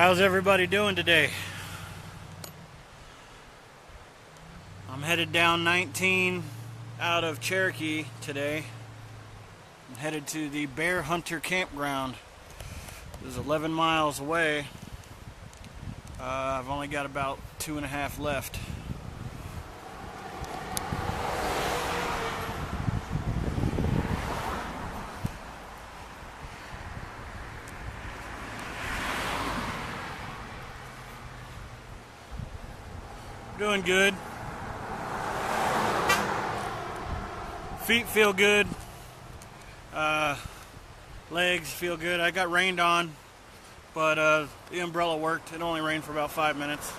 How's everybody doing today? I'm headed down 19 out of Cherokee today. I'm headed to the Bear Hunter Campground. It is 11 miles away. I've only got about 2.5 left. Doing good. Feet feel good. Legs feel good. I got rained on, but the umbrella worked. It only rained for about 5 minutes.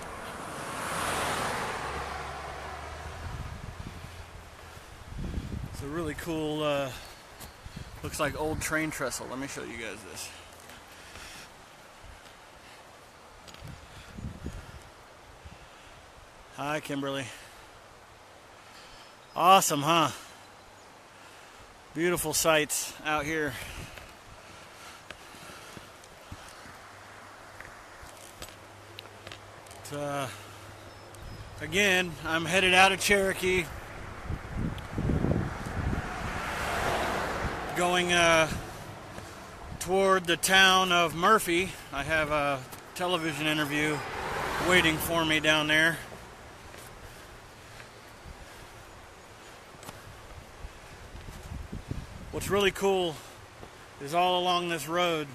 It's a really cool, looks like old train trestle. Let me show you guys this. Hi, Kimberly. Awesome, huh? Beautiful sights out here. Again, I'm headed out of Cherokee, going toward the town of Murphy. I have a television interview waiting for me down there. What's really cool is all along this road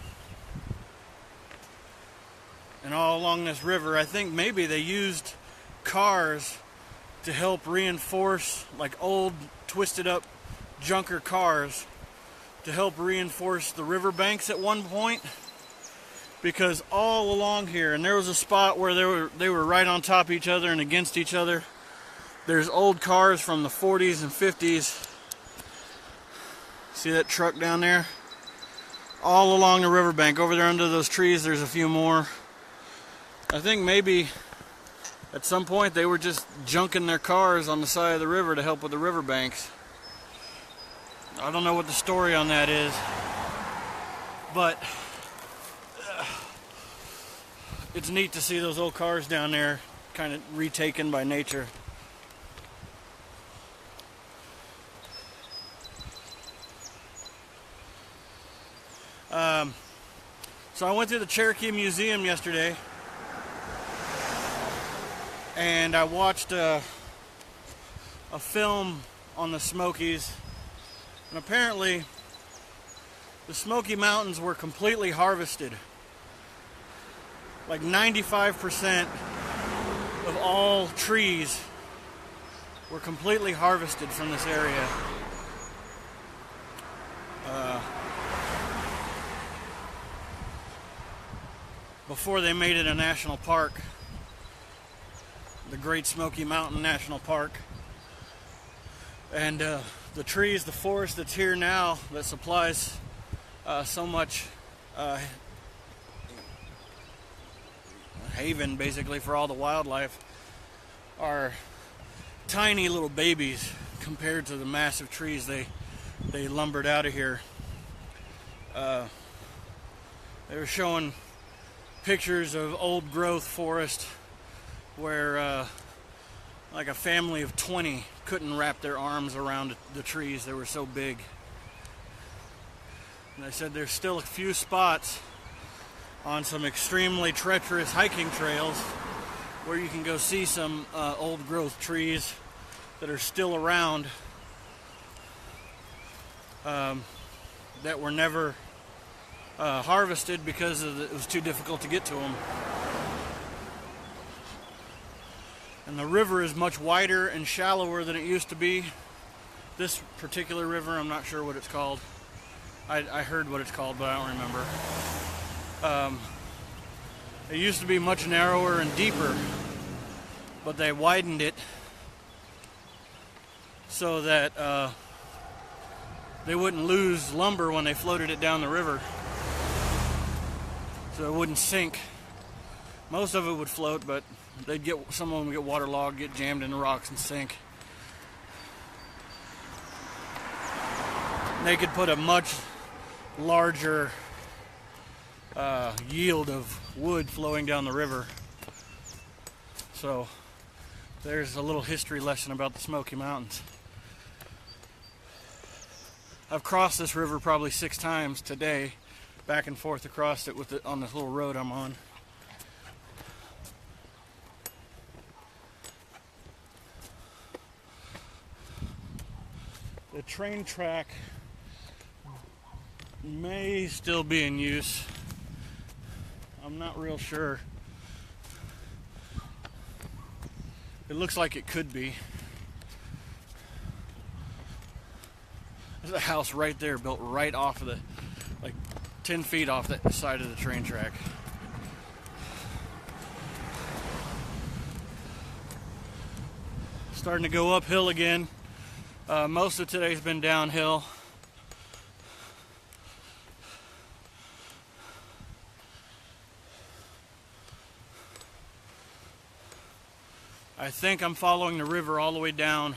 and all along this river, I think maybe they used cars to help reinforce, like old twisted up junker cars, to help reinforce the riverbanks at one point, because all along here, and there was a spot where they were right on top of each other and against each other. There's old cars from the 40s and 50s. See that truck down there? All along the riverbank. Over there under those trees, there's a few more. I think maybe at some point they were just junking their cars on the side of the river to help with the riverbanks. I don't know what the story on that is, but it's neat to see those old cars down there kind of retaken by nature. So I went to the Cherokee Museum yesterday, and I watched a film on the Smokies, and apparently the Smoky Mountains were completely harvested. Like 95% of all trees were completely harvested from this area. Before they made it a national park, the Great Smoky Mountain National Park. And the trees, the forest that's here now that supplies so much haven basically for all the wildlife are tiny little babies compared to the massive trees they lumbered out of here. They were showing pictures of old growth forest where like a family of 20 couldn't wrap their arms around the trees. They were so big. And they said there's still a few spots on some extremely treacherous hiking trails where you can go see some old growth trees that are still around, that were never harvested because it was too difficult to get to them. And the river is much wider and shallower than it used to be. This particular river, I'm not sure what it's called. I heard what it's called, but I don't remember. It used to be much narrower and deeper, but they widened it so that they wouldn't lose lumber when they floated it down the river, so it wouldn't sink. Most of it would float, but some of them get waterlogged, get jammed in the rocks and sink. They could put a much larger yield of wood flowing down the river. So there's a little history lesson about the Smoky Mountains. I've crossed this river probably 6 times today, back and forth across it on this little road I'm on. The train track may still be in use. I'm not real sure. It looks like it could be. There's a house right there built right off of the, like 10 feet off the side of the train track. Starting to go uphill again. Most of today's been downhill. I think I'm following the river all the way down.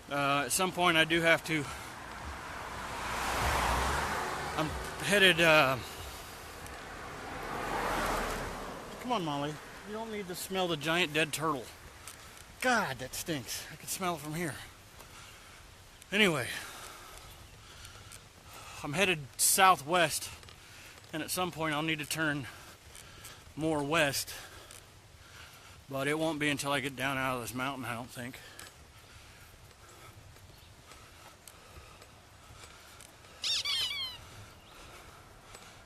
At some point I do have to. I'm headed. Come on, Molly. You don't need to smell the giant dead turtle. God, that stinks. I can smell it from here. Anyway, I'm headed southwest, and at some point I'll need to turn more west, but it won't be until I get down out of this mountain, I don't think.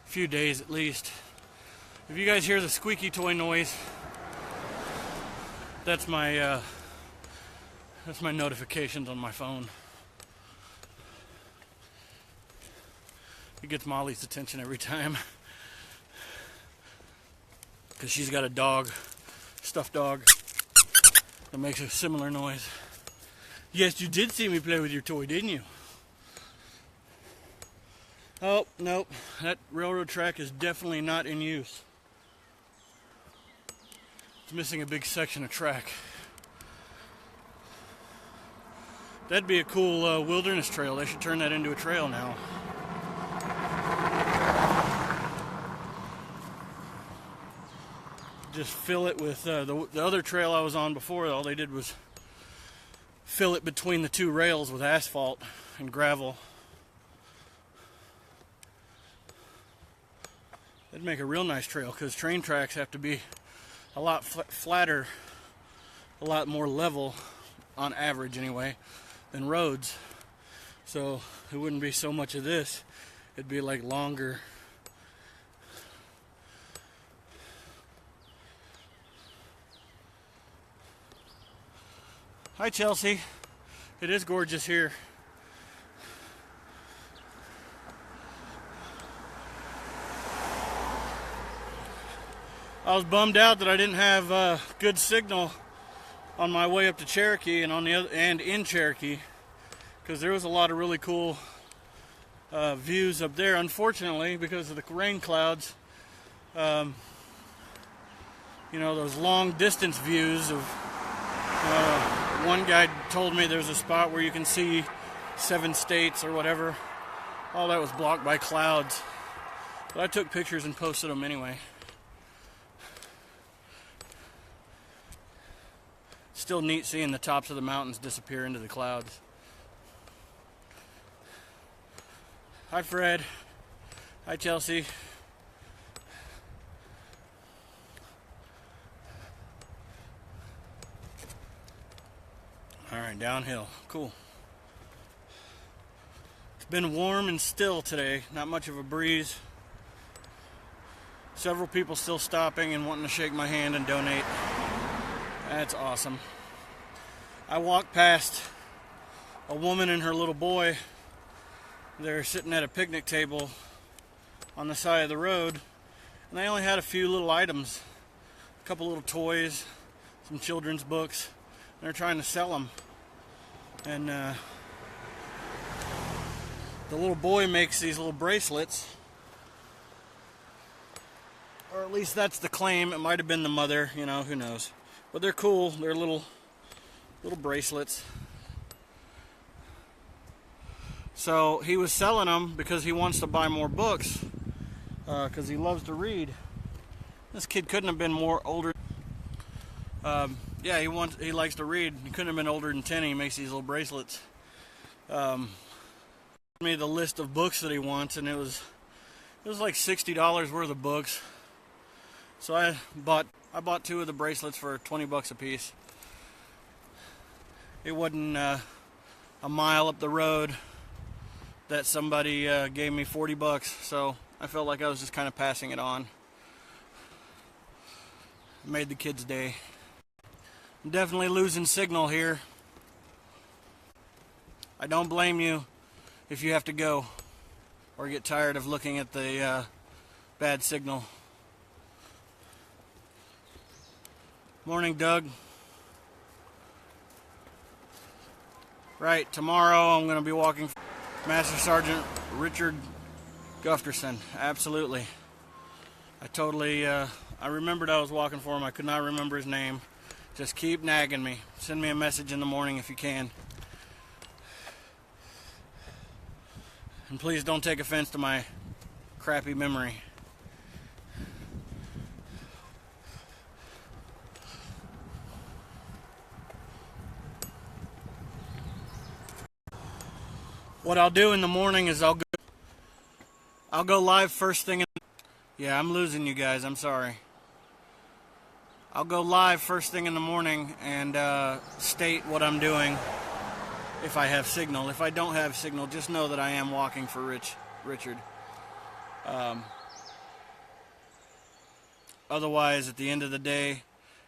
A few days at least. If you guys hear the squeaky toy noise, that's my notifications on my phone. It gets Molly's attention every time because she's got a dog, stuffed dog, that makes a similar noise. Yes, you did see me play with your toy, didn't you? Oh, nope. That railroad track is definitely not in use. It's missing a big section of track. That'd be a cool wilderness trail. They should turn that into a trail now. Just fill it with the other trail I was on before. All they did was fill it between the 2 rails with asphalt and gravel. That'd make a real nice trail, because train tracks have to be a lot flatter, a lot more level, on average anyway, than roads. So it wouldn't be so much of this. It'd be like longer. Hi, Chelsea. It is gorgeous here. I was bummed out that I didn't have good signal on my way up to Cherokee and in Cherokee, because there was a lot of really cool views up there. Unfortunately, because of the rain clouds, you know, those long distance views of. One guy told me there's a spot where you can see 7 states or whatever. All that was blocked by clouds. But I took pictures and posted them anyway. Still neat seeing the tops of the mountains disappear into the clouds. Hi, Fred. Hi, Chelsea. Alright, downhill. Cool. It's been warm and still today. Not much of a breeze. Several people still stopping and wanting to shake my hand and donate. That's awesome. I walked past a woman and her little boy. They're sitting at a picnic table on the side of the road, and they only had a few little items. A couple little toys, some children's books. They're trying to sell them. And the little boy makes these little bracelets. Or at least that's the claim. It might have been the mother, you know, who knows. But they're cool. They're little bracelets. So he was selling them because he wants to buy more books. because he loves to read. This kid couldn't have been more older. Yeah, he likes to read. He couldn't have been older than 10. He makes these little bracelets. Me the list of books that he wants, and it was like $60 worth of books. So I bought 2 of the bracelets for $20 a piece. It wasn't a mile up the road that somebody gave me $40, so I felt like I was just kind of passing it on. Made the kid's day. I'm definitely losing signal here. I don't blame you if you have to go or get tired of looking at the bad signal. Morning, Doug. Right, tomorrow I'm going to be walking Master Sergeant Richard Gufterson. Absolutely. I remembered I was walking for him. I could not remember his name. Just keep nagging me. Send me a message in the morning if you can. And please don't take offense to my crappy memory. What I'll do in the morning is I'll go live first thing. Yeah, I'm losing you guys. I'm sorry. I'll go live first thing in the morning and state what I'm doing if I have signal. If I don't have signal, just know that I am walking for Richard. Otherwise, at the end of the day,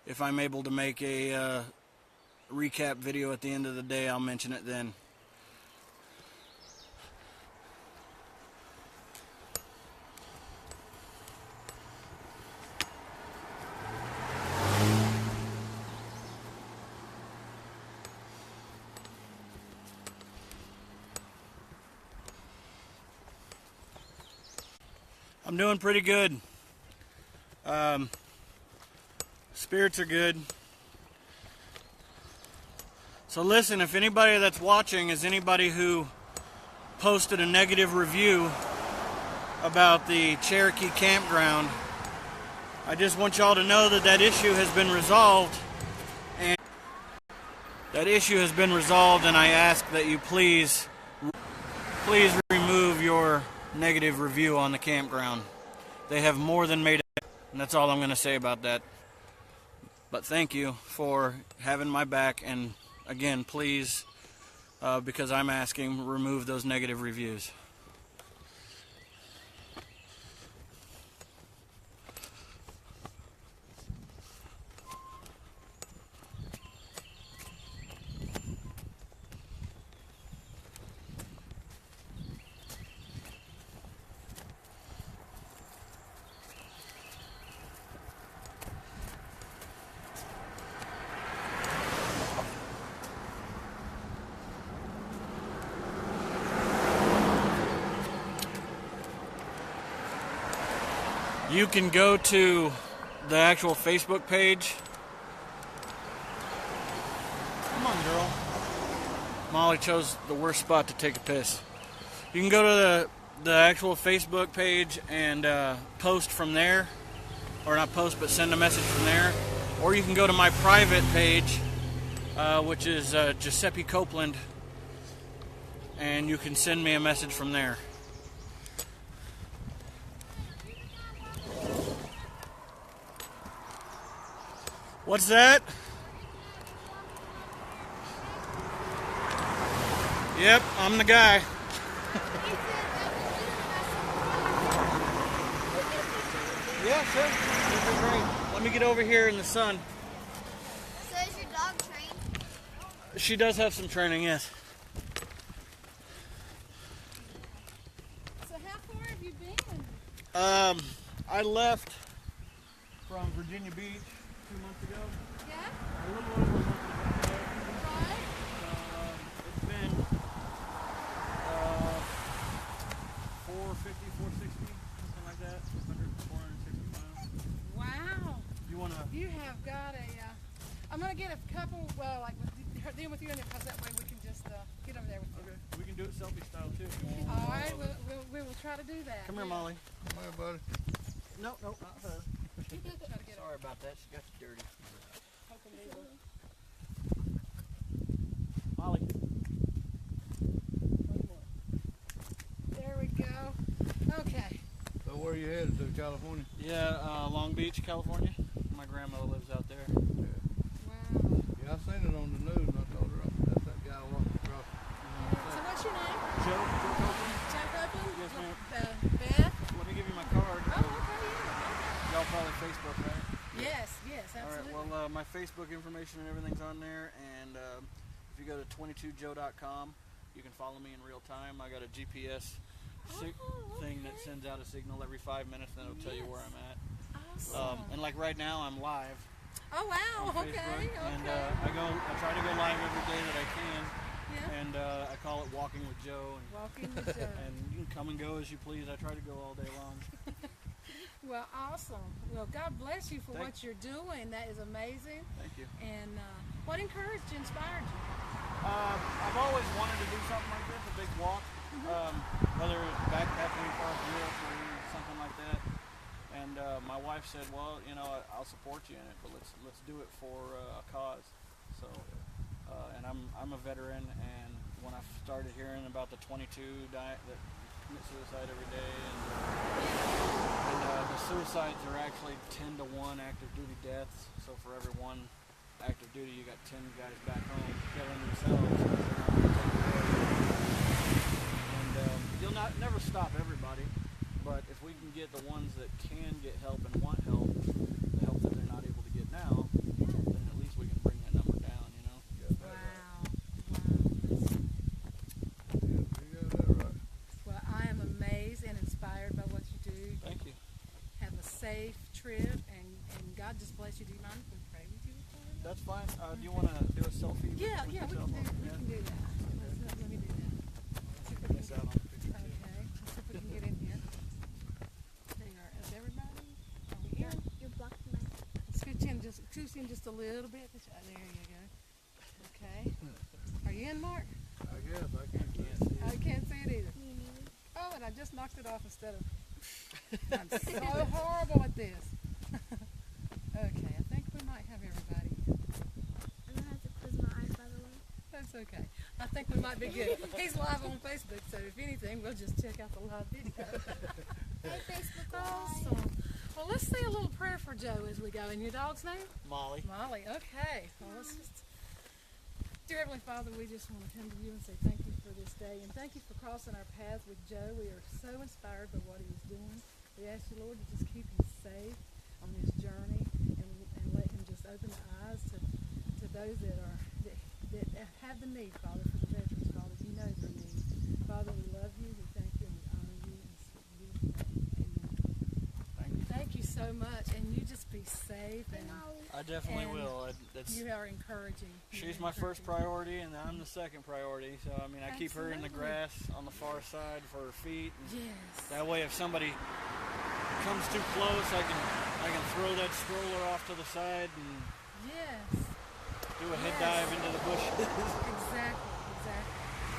if I'm able to make a recap video at the end of the day, I'll mention it then. I'm doing pretty good. Spirits are good. So listen, if anybody that's watching is anybody who posted a negative review about the Cherokee campground, I just want y'all to know that that issue has been resolved. And I ask that you please remove your negative review on the campground. They have more than made it, and that's all I'm going to say about that. But thank you for having my back, and again, please, because I'm asking, remove those negative reviews. You can go to the actual Facebook page. Come on, girl. Molly chose the worst spot to take a piss. You can go to the actual Facebook page and post from there. Or not post, but send a message from there. Or you can go to my private page, which is Giuseppe Copeland, and you can send me a message from there. What's that? Yep, I'm the guy. Yeah, sure. This is great. Let me get over here in the sun. So is your dog trained? She does have some training, yes. So how far have you been? I left from Virginia Beach 2 months ago. Yeah? A little over a month ago. Right? It's been 450, 460, something like that. 460 miles. Wow. You want to? You have got a... I'm going to get a couple, like, with you and because that way we can just get over there with you. Okay, we can do it selfie style too. If you want. All right, we will try to do that. Come here, Molly. Come here, buddy. No, not her. Sorry about that. She got you dirty. Molly. There we go. Okay. So where you headed to, California? Yeah, Long Beach, California. My grandmother lives out there. Wow. Yeah, I seen it on the news and I told her that's that guy walking across. So what's your name? Joe Copeland. Joe Copeland? Yes, ma'am. Beth? Let me give you my card. Oh, okay, yeah. Y'all probably Facebook, right? Yes, absolutely. All right, well, my Facebook information and everything's on there, and if you go to 22joe.com, you can follow me in real time. I got a GPS thing that sends out a signal every 5 minutes, and it'll tell you where I'm at. Awesome. And like right now, I'm live Oh, wow, on okay, Facebook, okay. and I try to go live every day that I can, Yeah. and I call it Walking with Joe, and, Walking with Joe. and you can come and go as you please. I try to go all day long. Well, awesome. Well, God bless you for Thank- what you're doing. That is amazing. Thank you. And what encouraged you, inspired you? I've always wanted to do something like this, a big walk, whether it was backpacking across Europe or something like that. And my wife said, "Well, you know, I'll support you in it, but let's do it for a cause." So, and I'm a veteran, and when I started hearing about the 22 that commit suicide every day, and the suicides are actually 10 to 1 active duty deaths. So for every one active duty, you got 10 guys back home killing themselves. And you'll never stop everybody, but if we can get the ones that can get help and want help, the help that they're not able to get now, then at least we can bring that number down, you know? Wow. Yeah, you got that right. Well, I am amazed and inspired by what you do. Thank you. Have a safe trip, and God just bless you. Do you mind if we pray with you? That's fine. Do you want to do a selfie? Yeah, with we can yourself? do that. Let me do that. See if we can Miss get, out on the picture, too. okay, let's see if we can get in here. There you are. Is everybody? Are we here? You're blocking my. Scooch in just a little bit. There you go. Okay. Are you in, Mark? I guess I can't see it. I can't see it either. Me neither. Oh, and I just knocked it off instead of. I'm so horrible at this. Okay, I think we might have everybody. I'm gonna have to close my eyes, by the way. That's okay. I think we might be good. He's live on Facebook, so if anything, we'll just check out the live video. Hey, Facebook. Awesome. Well, let's say a little prayer for Joe as we go. And your dog's name? Molly. Molly. Okay. Well, let's just. Dear Heavenly Father, we just want to come to you and say thank you for this day, and thank you for crossing our paths with Joe. We are so inspired by what he is doing. We ask you, Lord, to just keep him safe on his journey, and let him just open the eyes to those that have the need, Father, for the veterans, Father. You know their need. Father, we love you, we thank you, and we honor you. In this beautiful name. Amen. Thank you so much, and you just be safe, and I definitely And will. you are encouraging. She's my first priority, and I'm the second priority. So, I mean, I keep her in the Absolutely. grass on the far side for her feet. And Yes. that way, if somebody comes too close, I can throw that stroller off to the side and Yes. do a head Yes. dive into the bushes. Exactly.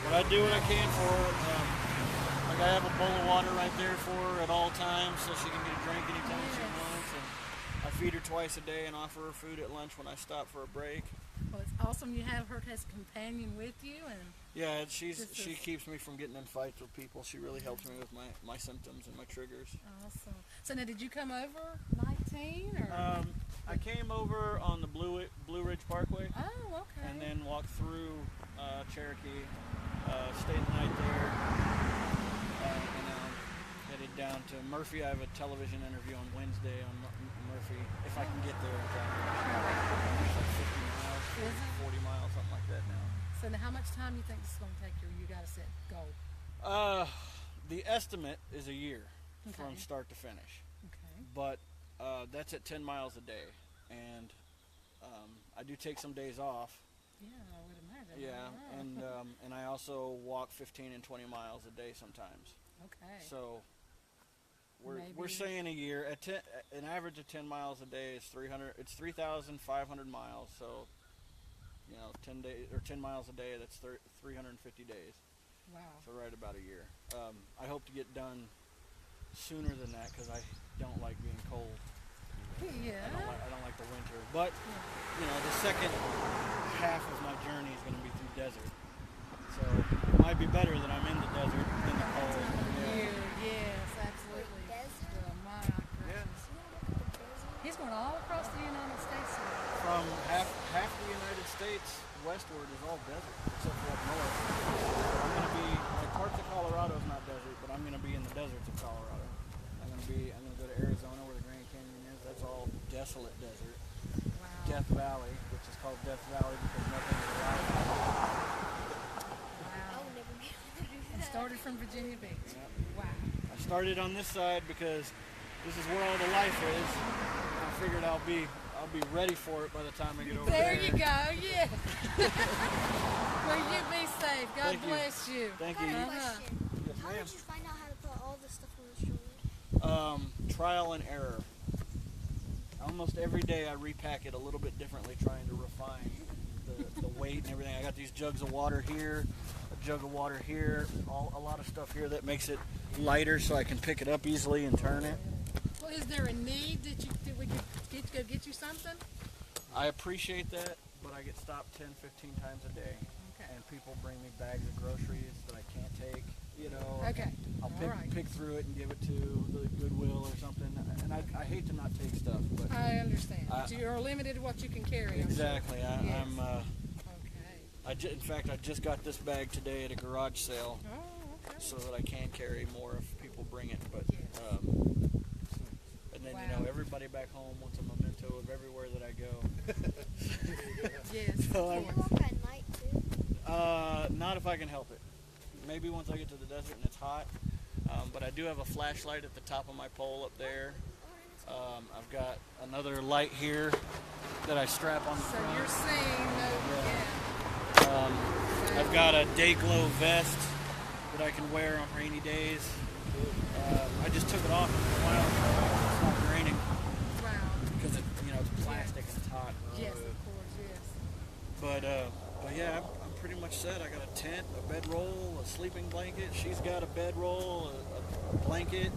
But I do what I can for her. Like I have a bowl of water right there for her at all times, so she can get a drink anytime she Yes. wants. And I feed her twice a day and offer her food at lunch when I stop for a break. Well, it's awesome you have her as a companion with you, and Yeah, she This is- keeps me from getting in fights with people. She really helps me with my symptoms and my triggers. awesome. So now, did you come over 19 or? I came over on the Blue Ridge Parkway Oh, okay. and then walked through Cherokee, stayed the night there, and now headed down to Murphy. I have a television interview on Wednesday on Murphy, if I can get there in time. It's like 50 miles, Is it? 40 miles, something like that now. So now, how much time do you think this is going to take you? You got to set goal. The estimate is a year from Okay. start to finish, Okay. but that's at 10 miles a day, and I do take some days off. Yeah, I would imagine. Yeah, and I also walk 15 and 20 miles a day sometimes. Okay. So we're Maybe- saying a year at an average of 10 miles a day is 300. It's 3,500 miles. So 10 days or 10 miles a day. That's 350 days. Wow. So right about a year. I hope to get done sooner than that because I don't like being cold. Yeah. I don't like the winter. But the second half of my journey is going to be through desert. So it might be better that I'm in the desert than the cold. Yes, absolutely. Desert? Oh, my goodness. He's going all across the United States. From half the United States westward is all desert, except for up north. I'm going to be, like, parts of Colorado is not desert, but I'm going to be in the deserts of Colorado. I'm going to go to Arizona where the Grand Canyon is. That's all desolate desert. Wow. Death Valley, which is called Death Valley because nothing is alive. I Wow. would never be able to do And that. started from Virginia Beach. Yep. Wow. I started on this side because this is where all the life is. I figured I'll be ready for it by the time I get over there. There you go. Yeah. Where you be safe. God Thank you. bless you. Thank I you. have a Uh-huh. question. Yes, How ma'am. did you find out how to put all the stuff on the stroller? Trial and error. Almost every day I repack it a little bit differently, trying to refine the weight and everything. I got these jugs of water here, a jug of water here, a lot of stuff here that makes it lighter so I can pick it up easily and turn it. Well, is there a need that we could go get you something? I appreciate that, but I get stopped 10, 15 times a day. Okay. And people bring me bags of groceries that I can't take, Okay. I'll All right. pick through it and give it to the Goodwill or something. And I hate to not take stuff, but I understand. But you're limited to what you can carry. I'm sure. exactly. Yes. Okay. In fact, I just got this bag today at a garage sale, Oh, okay. so that I can carry more if people bring it. But Yes. and then Wow. everybody back home wants a memento of everywhere that I go. Yes. So Can you walk at night too? Not if I can help it. Maybe once I get to the desert and it's hot. But I do have a flashlight at the top of my pole up there. I've got another light here that I strap on the So front. you're seeing no. Yeah. I've got a day glow vest that I can wear on rainy days. I just took it off a while ago. It's not raining Wow. because it's plastic and it's hot. Yes, of course. Yes. But yeah, I'm pretty much set. I got a tent, a bedroll, a sleeping blanket. She's got a bedroll, a blanket,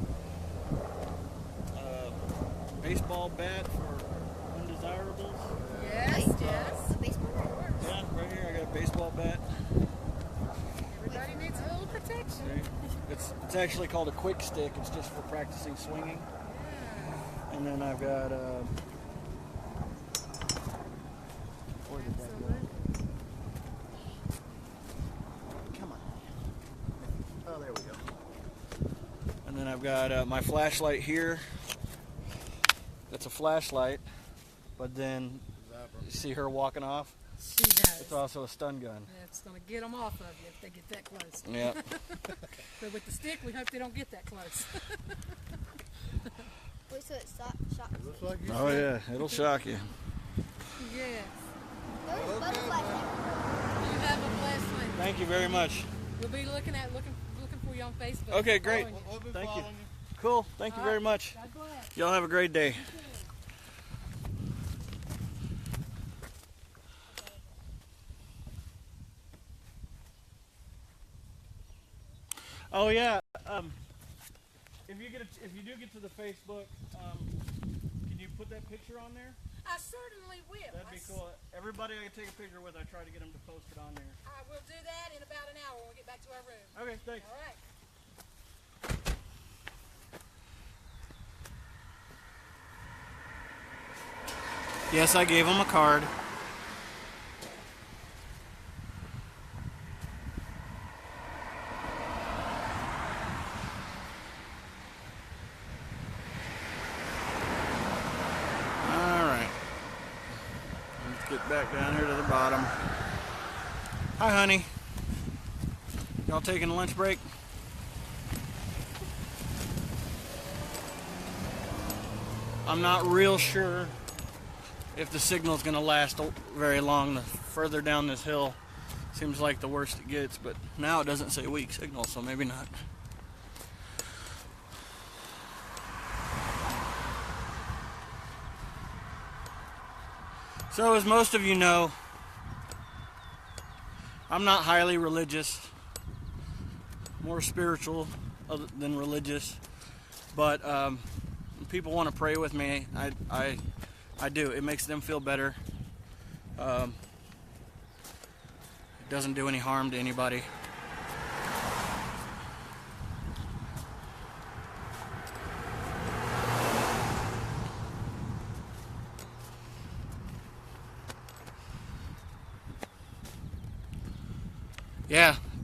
a baseball bat for undesirables. Yes. Yes. A baseball bat? Yeah, right here I got a baseball bat. Everybody needs a little protection. It's actually called a quick stick. It's just for practicing swinging. Yeah. And then I've got where did that go? Absolutely. Come on. Oh, there we go. And then I've got my flashlight here. That's a flashlight, but then you see her walking off. She does. It's also a stun gun. That's going to get them off of you if they get that close. Yeah. But with the stick, we hope they don't get that close. Wait, so it shocks you. Looks like you Oh said. yeah, it'll shock you. Yes. Where's Bubba flashlight? You have a flashlight. Thank you very much. We'll be looking for you on Facebook. Okay, great. Following you. We'll be Thank you. following Cool. Thank you very much. God bless. Y'all have a great day. Oh yeah. If you do get to the Facebook, can you put that picture on there? I certainly will. That'd be cool. Everybody I can take a picture with, I try to get them to post it on there. I will do that in about an hour when we get back to our room. Okay, thanks. All right. Yes, I gave him a card. Alright. Let's get back down here to the bottom. Hi, honey. Y'all taking a lunch break? I'm not real sure if the signal's going to last very long. The further down this hill seems like the worse it gets, but now it doesn't say weak signal, so maybe not. So as most of you know, I'm not highly religious, more spiritual than religious, but people want to pray with me. I do. It makes them feel better. It doesn't do any harm to anybody.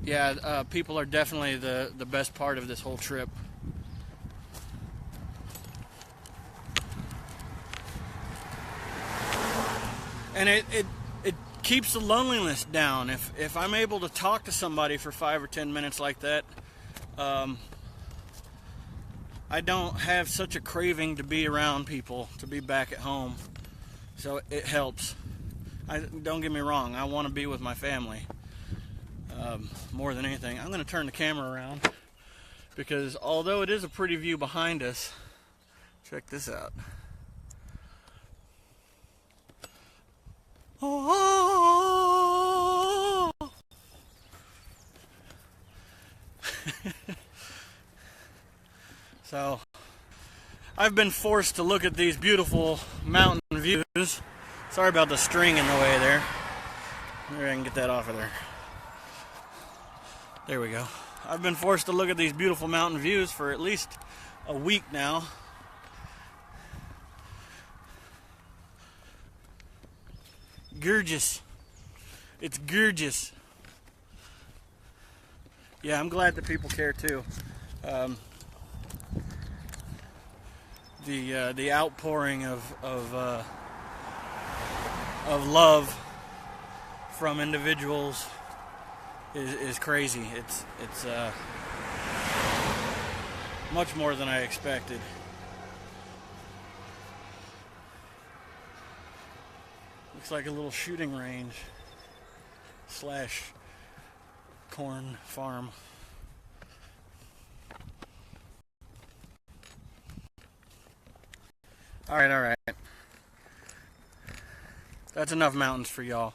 Yeah, people are definitely the best part of this whole trip. And it keeps the loneliness down. If I'm able to talk to somebody for 5 or 10 minutes like that, I don't have such a craving to be around people, to be back at home. So it helps. Don't get me wrong, I want to be with my family. More than anything. I'm going to turn the camera around because although it is a pretty view behind us, check this out. Oh. So I've been forced to look at these beautiful mountain views. Sorry about the string in the way there. Maybe I can get that off of there. There we go. I've been forced to look at these beautiful mountain views for at least a week now. Gorgeous. It's gorgeous. Yeah, I'm glad that people care too. The outpouring of love from individuals is crazy. It's much more than I expected. Looks like a little shooting range / corn farm. All right. That's enough mountains for y'all.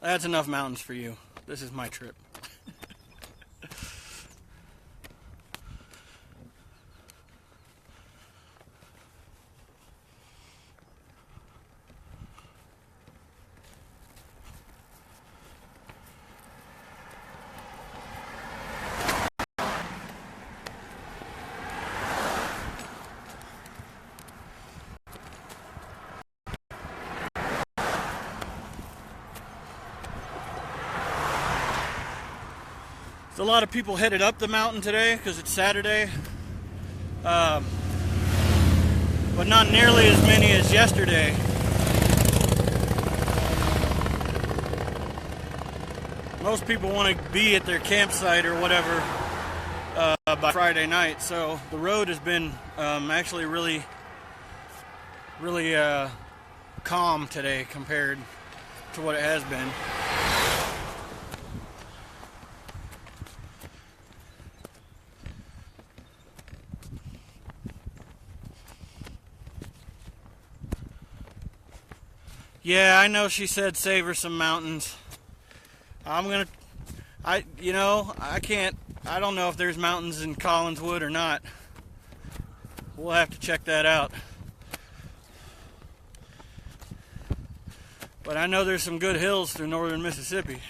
That's enough mountains for you. This is my trip. A lot of people headed up the mountain today because it's Saturday, but not nearly as many as yesterday. Most people want to be at their campsite or whatever by Friday night, so the road has been actually really calm today compared to what it has been. Yeah, I know she said save her some mountains. I don't know if there's mountains in Collinswood or not. We'll have to check that out. But I know there's some good hills through northern Mississippi.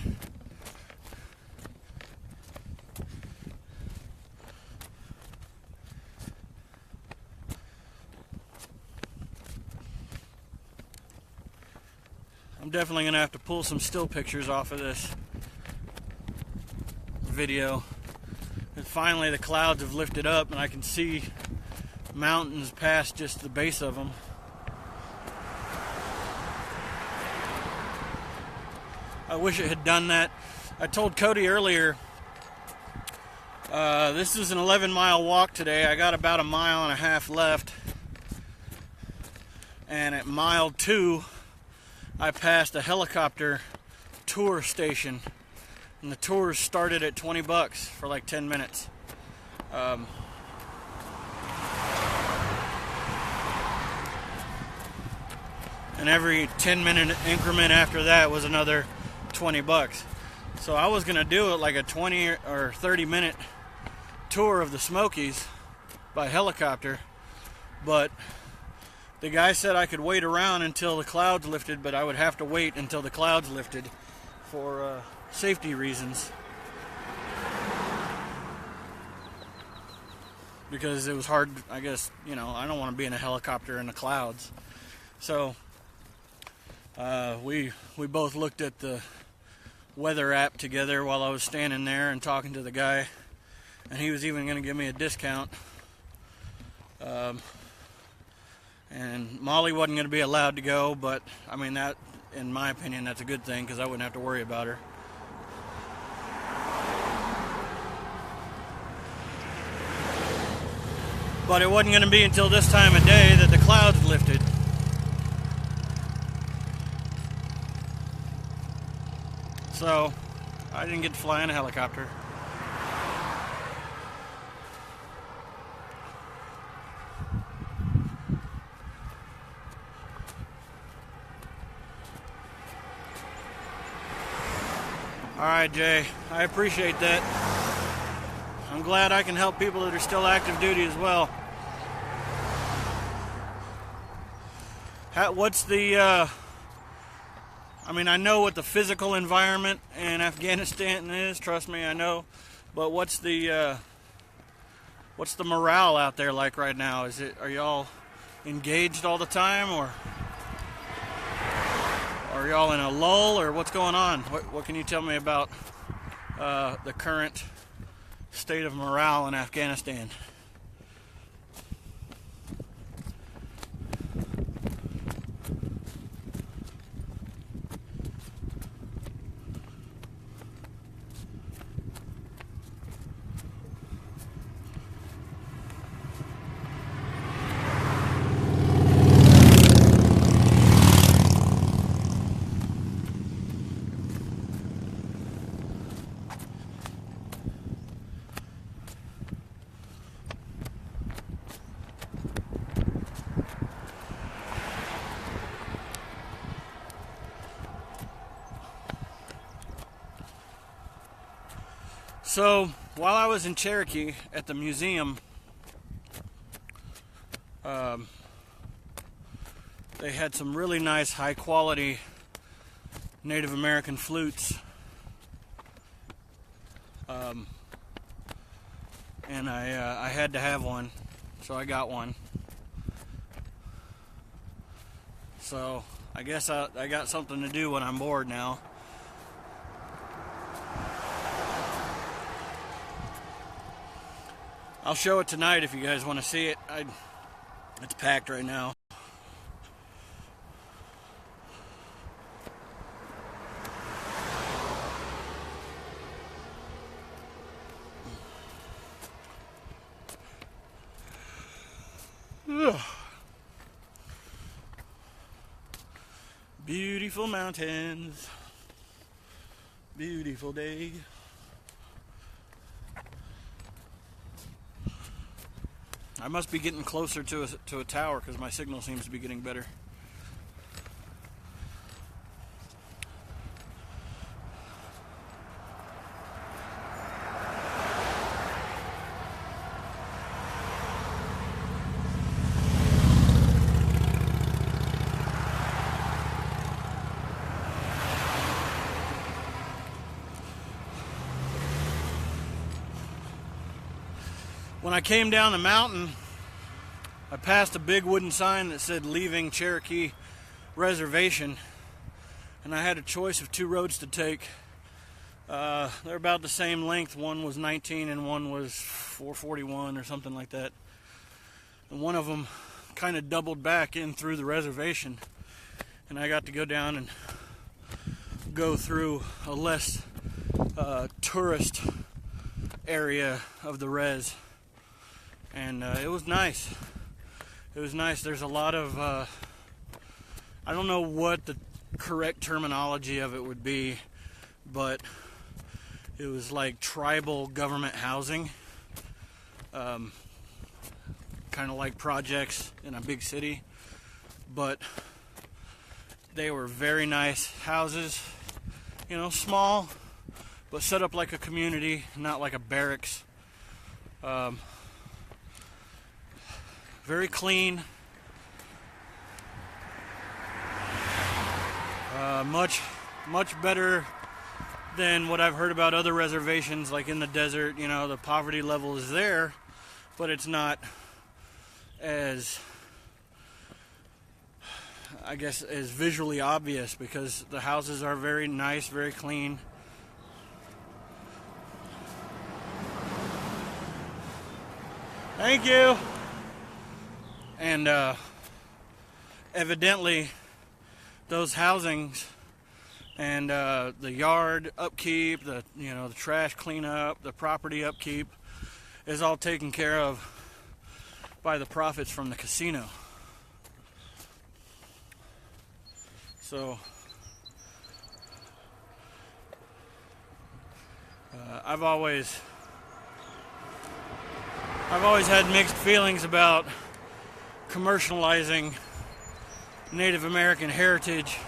I'm definitely going to have to pull some still pictures off of this video. And finally the clouds have lifted up and I can see mountains past just the base of them. I wish it had done that. I told Cody earlier, this is an 11-mile walk today. I got about a mile and a half left. And at mile 2, I passed a helicopter tour station, and the tours started at $20 for like 10 minutes. and every 10-minute increment after that was another $20. So I was gonna do it like a 20 or 30-minute tour of the Smokies by helicopter, but the guy said I could wait around until the clouds lifted, but I would have to wait until the clouds lifted for safety reasons, because it was hard. I guess, I don't want to be in a helicopter in the clouds. So we both looked at the weather app together while I was standing there and talking to the guy, and he was even going to give me a discount. And Molly wasn't going to be allowed to go, but I mean, that, in my opinion, that's a good thing, because I wouldn't have to worry about her. But it wasn't going to be until this time of day that the clouds lifted. So I didn't get to fly in a helicopter. All right, Jay, I appreciate that. I'm glad I can help people that are still active duty as well. What's the, I know what the physical environment in Afghanistan is, trust me, I know, but what's the morale out there like right now? Are y'all engaged all the time, or are y'all in a lull, or what's going on? What can you tell me about the current state of morale in Afghanistan? So, while I was in Cherokee at the museum, they had some really nice, high-quality Native American flutes. And I had to have one, so I got one. So, I guess I got something to do when I'm bored now. I'll show it tonight if you guys want to see it. It's packed right now. Ugh. Beautiful mountains. Beautiful day. I must be getting closer to a tower, because my signal seems to be getting better. When I came down the mountain, I passed a big wooden sign that said "Leaving Cherokee Reservation," and I had a choice of two roads to take. They're about the same length. One was 19 and one was 441 or something like that. And one of them kind of doubled back in through the reservation, and I got to go down and go through a less tourist area of the res. And it was nice. It was nice. There's a lot of, I don't know what the correct terminology of it would be, but it was like tribal government housing. Kind of like projects in a big city, but They were very nice houses, you know, small, but set up like a community, not like a barracks. Very clean. Much better than what I've heard about other reservations, like in the desert. You know, the poverty level is there, but it's not as, I guess, as visually obvious because the houses are very nice, very clean. Thank you. And evidently those housings and the yard upkeep, the trash cleanup, the property upkeep is all taken care of by the profits from the casino. So I've always had mixed feelings about commercializing Native American heritage,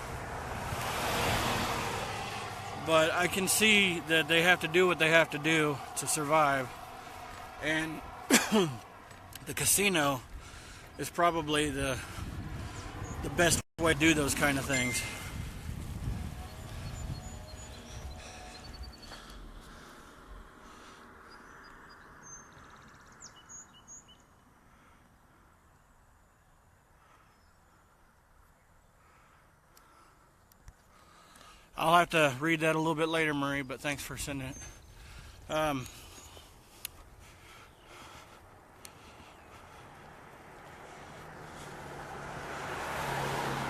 but I can see that they have to do what they have to do to survive, and the casino is probably the best way to do those kind of things. I'll have to read that a little bit later, Marie, but thanks for sending it.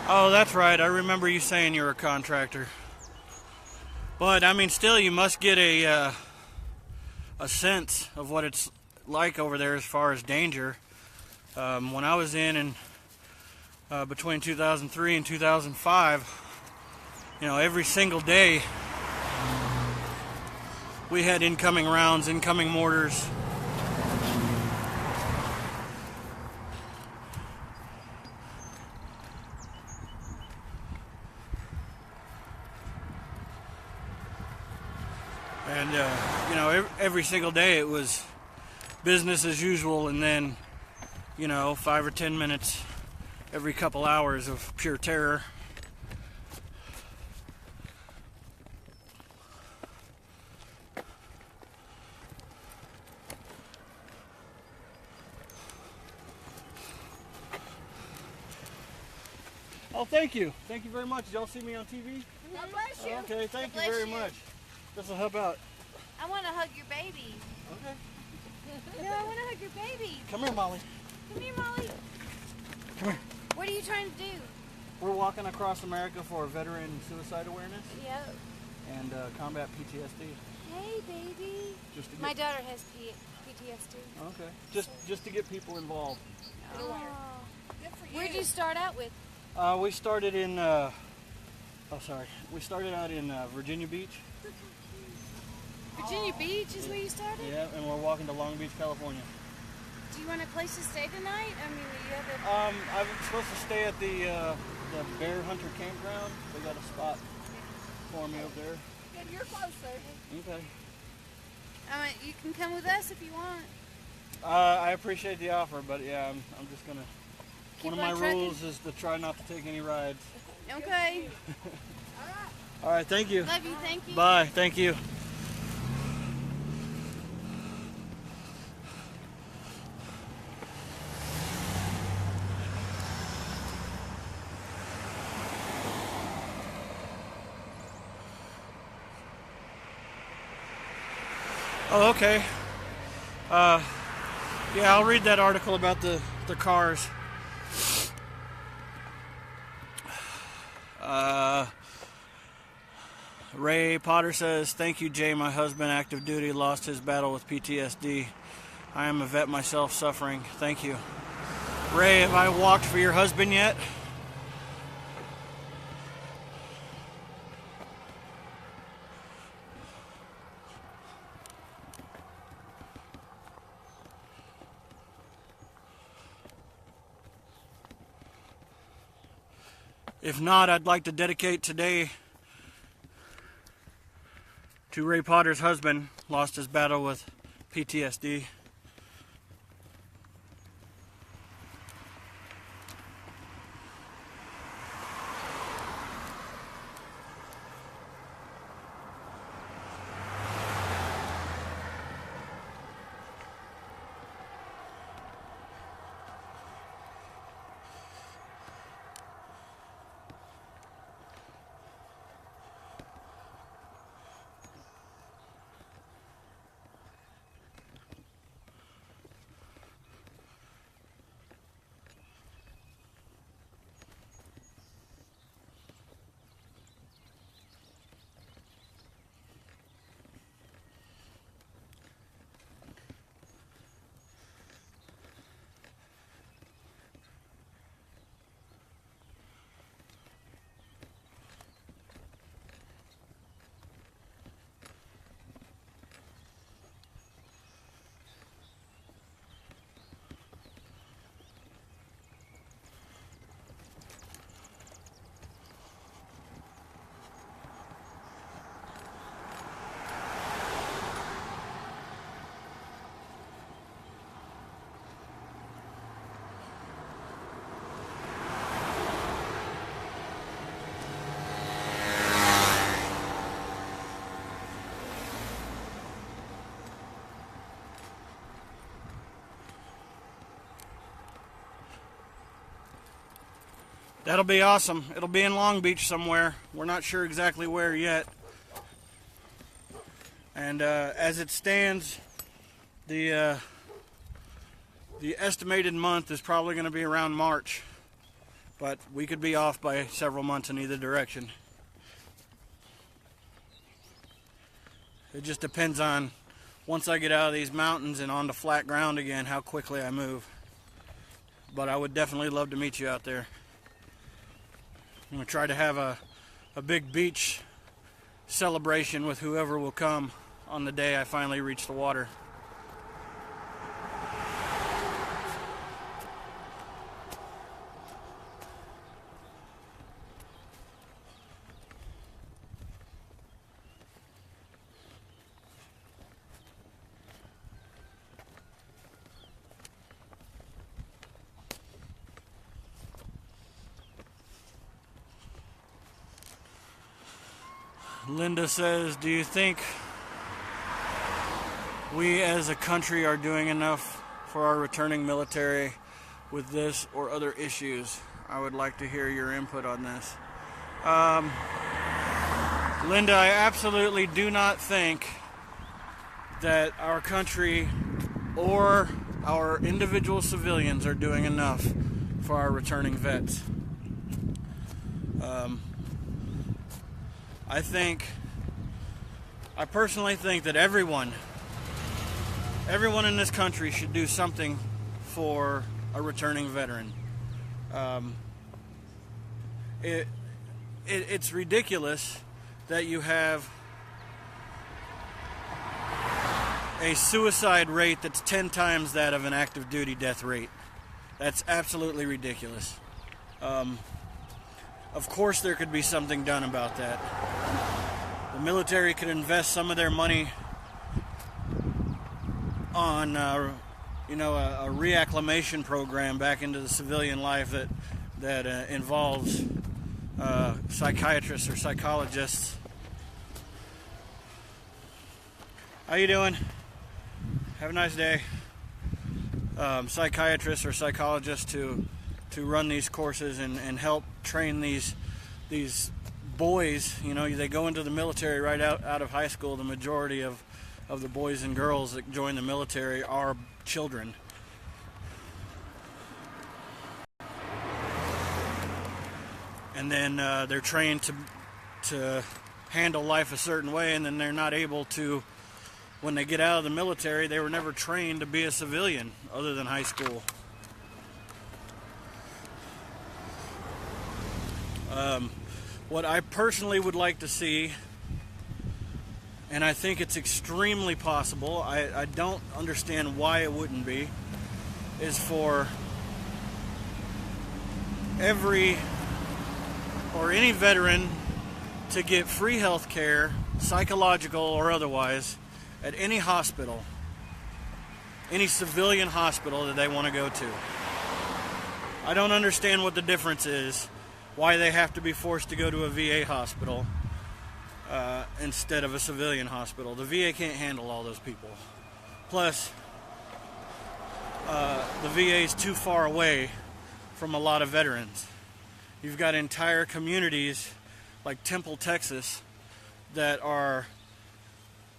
Oh, that's right. I remember you saying you're a contractor. But, I mean, still, you must get a sense of what it's like over there as far as danger. When I was in between 2003 and 2005, you know, every single day we had incoming rounds, incoming mortars. And, you know, every single day it was business as usual, and then, you know, 5 or 10 minutes every couple hours of pure terror. Oh, thank you. Thank you very much. Did y'all see me on TV? God bless you. Okay, thank you God bless very you. much. This will help out. I want to hug your baby. Okay. No, I want to hug your baby. Come here, Molly. Come here, Molly. Come here. What are you trying to do? We're walking across America for veteran suicide awareness Yep. and combat PTSD. Hey, baby. Just to get, My daughter has PTSD. Okay. Just to get people involved. Oh. Where'd you start out with? We started in. We started out in Virginia Beach. Virginia Beach is where you started? Yeah, and we're walking to Long Beach, California. Do you want a place to stay tonight? I mean, do you have I'm supposed to stay at the Bear Hunter Campground. They got a spot for me over there. Good, you're closer. Okay. You can come with us if you want. I appreciate the offer, but yeah, I'm just gonna. Keep One of my on trucking. rules is to try not to take any rides. Okay. All right, thank you. Love you, thank you. Bye, thank you. Oh, okay. Yeah, I'll read that article about the cars. Ray Potter says, "Thank you, Jay. My husband, active duty, lost his battle with PTSD. I am a vet myself, suffering. Thank you." Ray, have I walked for your husband yet? If not, I'd like to dedicate today to Ray Potter's husband, lost his battle with PTSD. That'll be awesome. It'll be in Long Beach somewhere. We're not sure exactly where yet. And as it stands, the estimated month is probably going to be around March, but we could be off by several months in either direction. It just depends on, once I get out of these mountains and onto flat ground again, how quickly I move. But I would definitely love to meet you out there. I'm going to try to have a big beach celebration with whoever will come on the day I finally reach the water. Linda says, do you think we as a country are doing enough for our returning military with this or other issues? I would like to hear your input on this. Linda, I absolutely do not think that our country or our individual civilians are doing enough for our returning vets. I personally think that everyone in this country should do something for a returning veteran. It's ridiculous that you have a suicide rate that's 10 times that of an active duty death rate. That's absolutely ridiculous. Of course there could be something done about that. The military could invest some of their money on a reacclimation program back into the civilian life that involves psychiatrists or psychologists. How you doing? Have a nice day. Psychiatrists or psychologists to run these courses and help train these boys. You know, they go into the military right out of high school. The majority of the boys and girls that join the military are children. And then they're trained to handle life a certain way, and then they're not able to, when they get out of the military, they were never trained to be a civilian other than high school. What I personally would like to see, and I think it's extremely possible, I don't understand why it wouldn't be, is for every or any veteran to get free health care, psychological or otherwise, at any hospital, any civilian hospital that they want to go to. I don't understand what the difference is, why they have to be forced to go to a VA hospital instead of a civilian hospital. The VA can't handle all those people. Plus, the VA is too far away from a lot of veterans. You've got entire communities like Temple, Texas, that are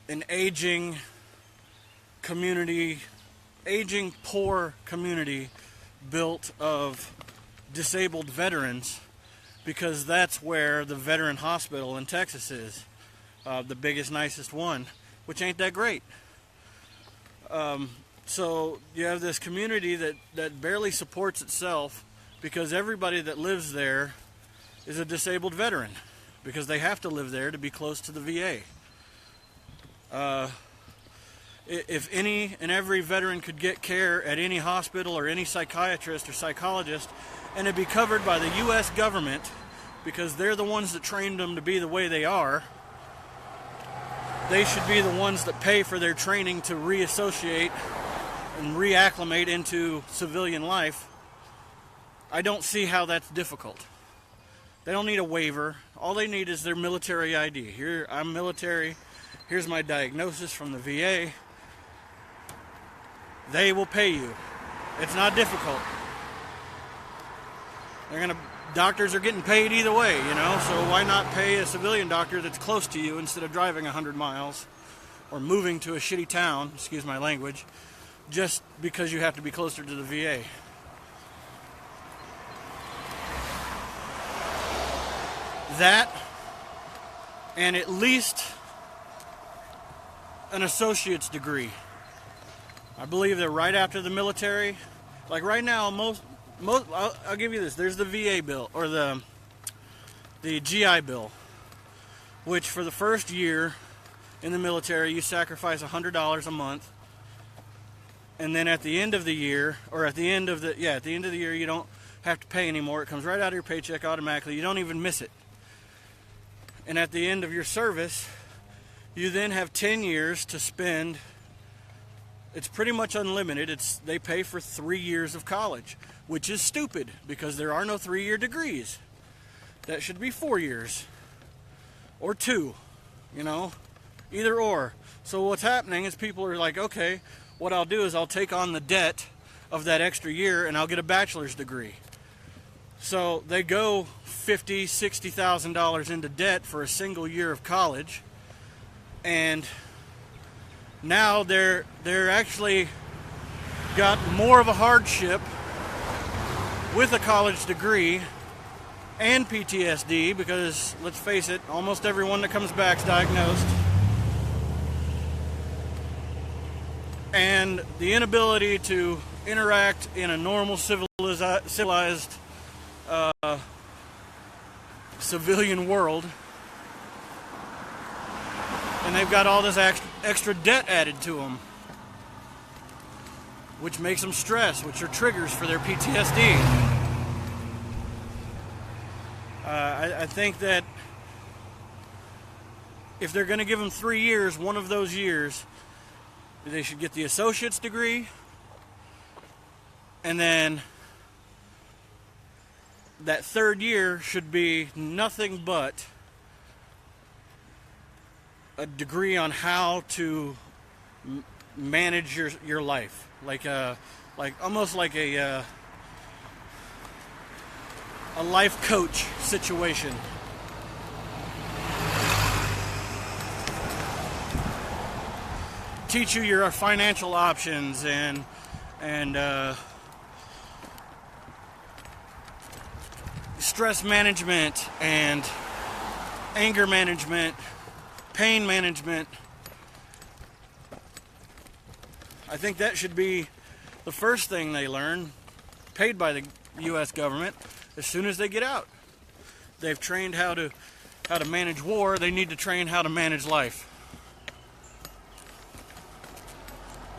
an aging community, aging poor community built of disabled veterans, because that's where the veteran hospital in Texas is, the biggest, nicest one, which ain't that great. So you have this community that barely supports itself because everybody that lives there is a disabled veteran, because they have to live there to be close to the VA. If any and every veteran could get care at any hospital or any psychiatrist or psychologist, and it'd be covered by the U.S. government, because they're the ones that trained them to be the way they are, they should be the ones that pay for their training to reassociate and reacclimate into civilian life. I don't see how that's difficult. They don't need a waiver. All they need is their military ID. Here, I'm military. Here's my diagnosis from the VA. They will pay you. It's not difficult. Doctors are getting paid either way, you know, so why not pay a civilian doctor that's close to you instead of driving 100 miles or moving to a shitty town, excuse my language, just because you have to be closer to the VA. That, and at least an associate's degree. I believe that right after the military, like right now, most I'll give you this. There's the VA bill, or the GI Bill, which for the first year in the military, you sacrifice $100 a month, and then at the end of the year, or at the end of the year, you don't have to pay anymore. It comes right out of your paycheck automatically. You don't even miss it. And at the end of your service, you then have 10 years to spend. It's pretty much unlimited. They pay for 3 years of college, which is stupid because there are no 3-year degrees. That should be 4 years or 2, you know, either or. So what's happening is people are like, okay, what I'll do is I'll take on the debt of that extra year and I'll get a bachelor's degree. So they go $50,000, $60,000 into debt for a single year of college, and now they're actually got more of a hardship with a college degree and PTSD, because let's face it, almost everyone that comes back is diagnosed. And the inability to interact in a normal civilized civilian world, and they've got all this extra debt added to them, which makes them stress, which are triggers for their PTSD. I think that if they're going to give them 3 years, one of those years, they should get the associate's degree, and then that third year should be nothing but a degree on how to manage your life, like almost like a life coach situation. Teach you your financial options and stress management and anger management, pain management. I think that should be the first thing they learn, paid by the U.S. government, as soon as they get out. They've trained how to manage war. They need to train how to manage life.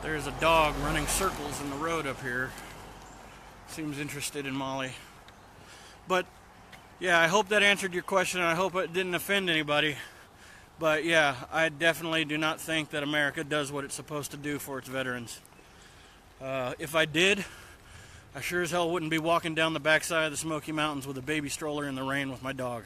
There's a dog running circles in the road up here. Seems interested in Molly. But Yeah, I hope that answered your question, and I hope it didn't offend anybody. But yeah, I definitely do not think that America does what it's supposed to do for its veterans. If I did, I sure as hell wouldn't be walking down the backside of the Smoky Mountains with a baby stroller in the rain with my dog.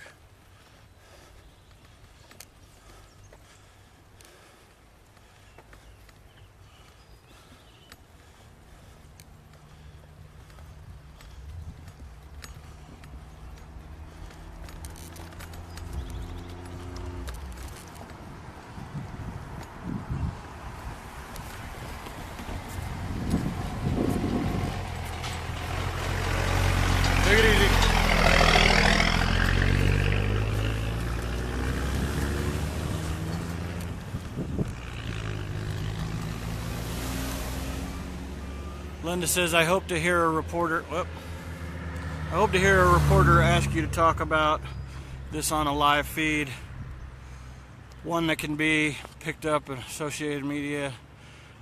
Take it easy. Linda says, I hope to hear a reporter ask you to talk about this on a live feed. One that can be picked up in Associated Media.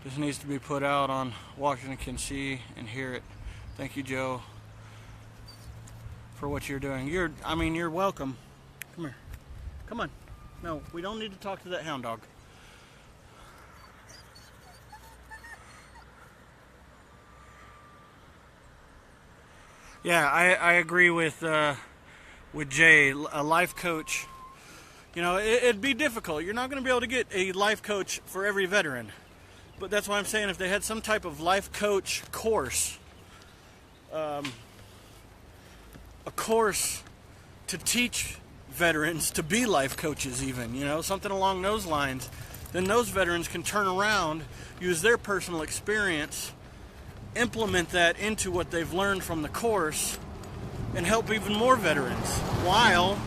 This needs to be put out on Washington can see and hear it. Thank you, Joe, for what you're doing. You're welcome. Come here. Come on. No, we don't need to talk to that hound dog. Yeah, I agree with Jay. A life coach, it'd be difficult. You're not going to be able to get a life coach for every veteran. But that's why I'm saying if they had some type of life coach course, a course to teach veterans to be life coaches even, something along those lines, then those veterans can turn around, use their personal experience, implement that into what they've learned from the course, and help even more veterans while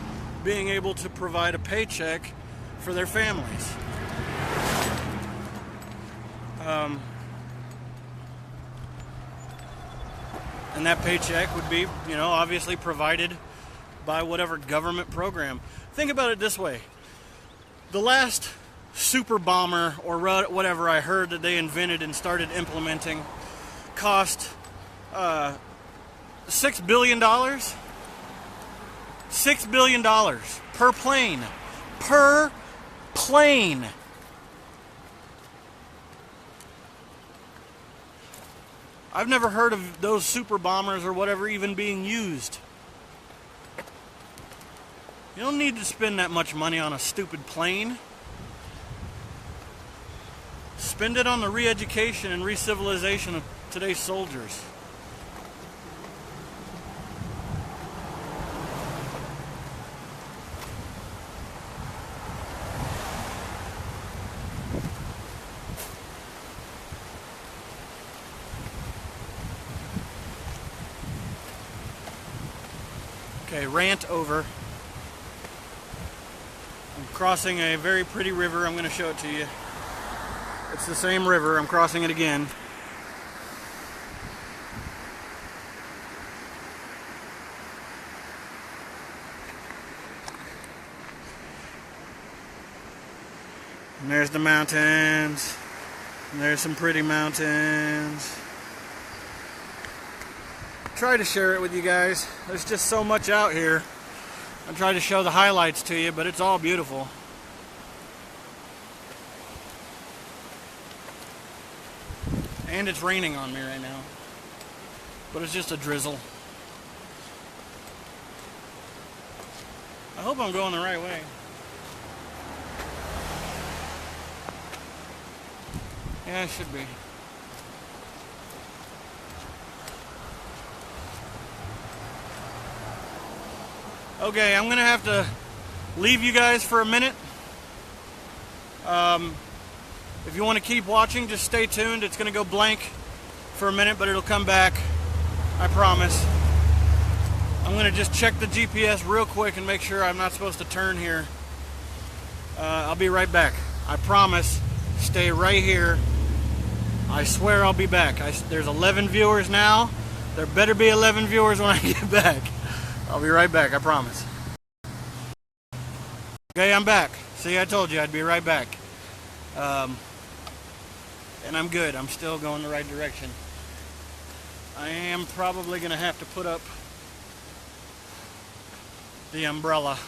being able to provide a paycheck for their families. And that paycheck would be, obviously provided by whatever government program. Think about it this way. The last super bomber or whatever I heard that they invented and started implementing cost $6 billion? $6 billion per plane. Per plane. I've never heard of those super bombers or whatever even being used. You don't need to spend that much money on a stupid plane. Spend it on the re-education and re-civilization of today's soldiers. Okay, rant over. I'm crossing a very pretty river. I'm going to show it to you. It's the same river. I'm crossing it again. And there's the mountains. And there's some pretty mountains. Try to share it with you guys. There's just so much out here. I tried to show the highlights to you, but it's all beautiful. And it's raining on me right now. But it's just a drizzle. I hope I'm going the right way. Yeah, it should be. Okay, I'm going to have to leave you guys for a minute. If you want to keep watching, just stay tuned. It's going to go blank for a minute, but it'll come back. I promise. I'm going to just check the GPS real quick and make sure I'm not supposed to turn here. I'll be right back. I promise. Stay right here. I swear I'll be back. There's 11 viewers now. There better be 11 viewers when I get back. I'll be right back, I promise. Okay, I'm back. See, I told you I'd be right back. And I'm good. I'm still going the right direction. I am probably going to have to put up the umbrella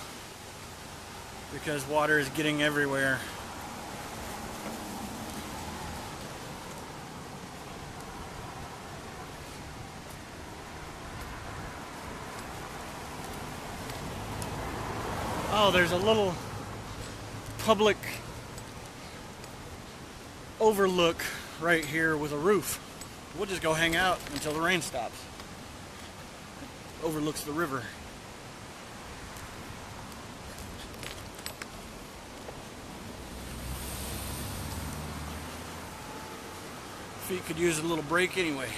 because water is getting everywhere. Oh, there's a little public overlook right here with a roof. We'll just go hang out until the rain stops. Overlooks the river. Feet could use a little break anyway.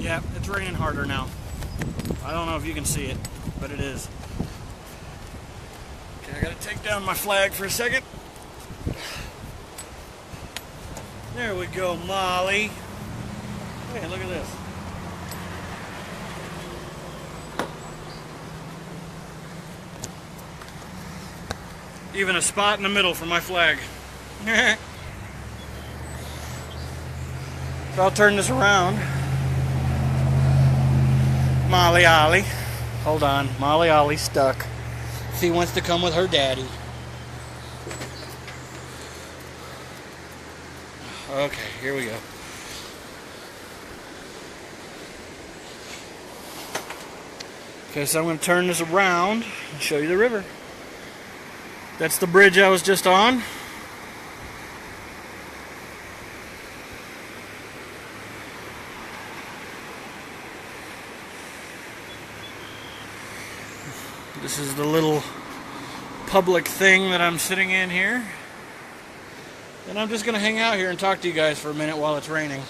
Yeah, it's raining harder now. I don't know if you can see it, but it is. Okay, I gotta take down my flag for a second. There we go, Molly. Hey, look at this. Even a spot in the middle for my flag. So I'll turn this around. Molly Ollie. Hold on. Molly Ollie's stuck. She wants to come with her daddy. Okay, here we go. Okay, so I'm going to turn this around and show you the river. That's the bridge I was just on. This is the little public thing that I'm sitting in here. And I'm just going to hang out here and talk to you guys for a minute while it's raining.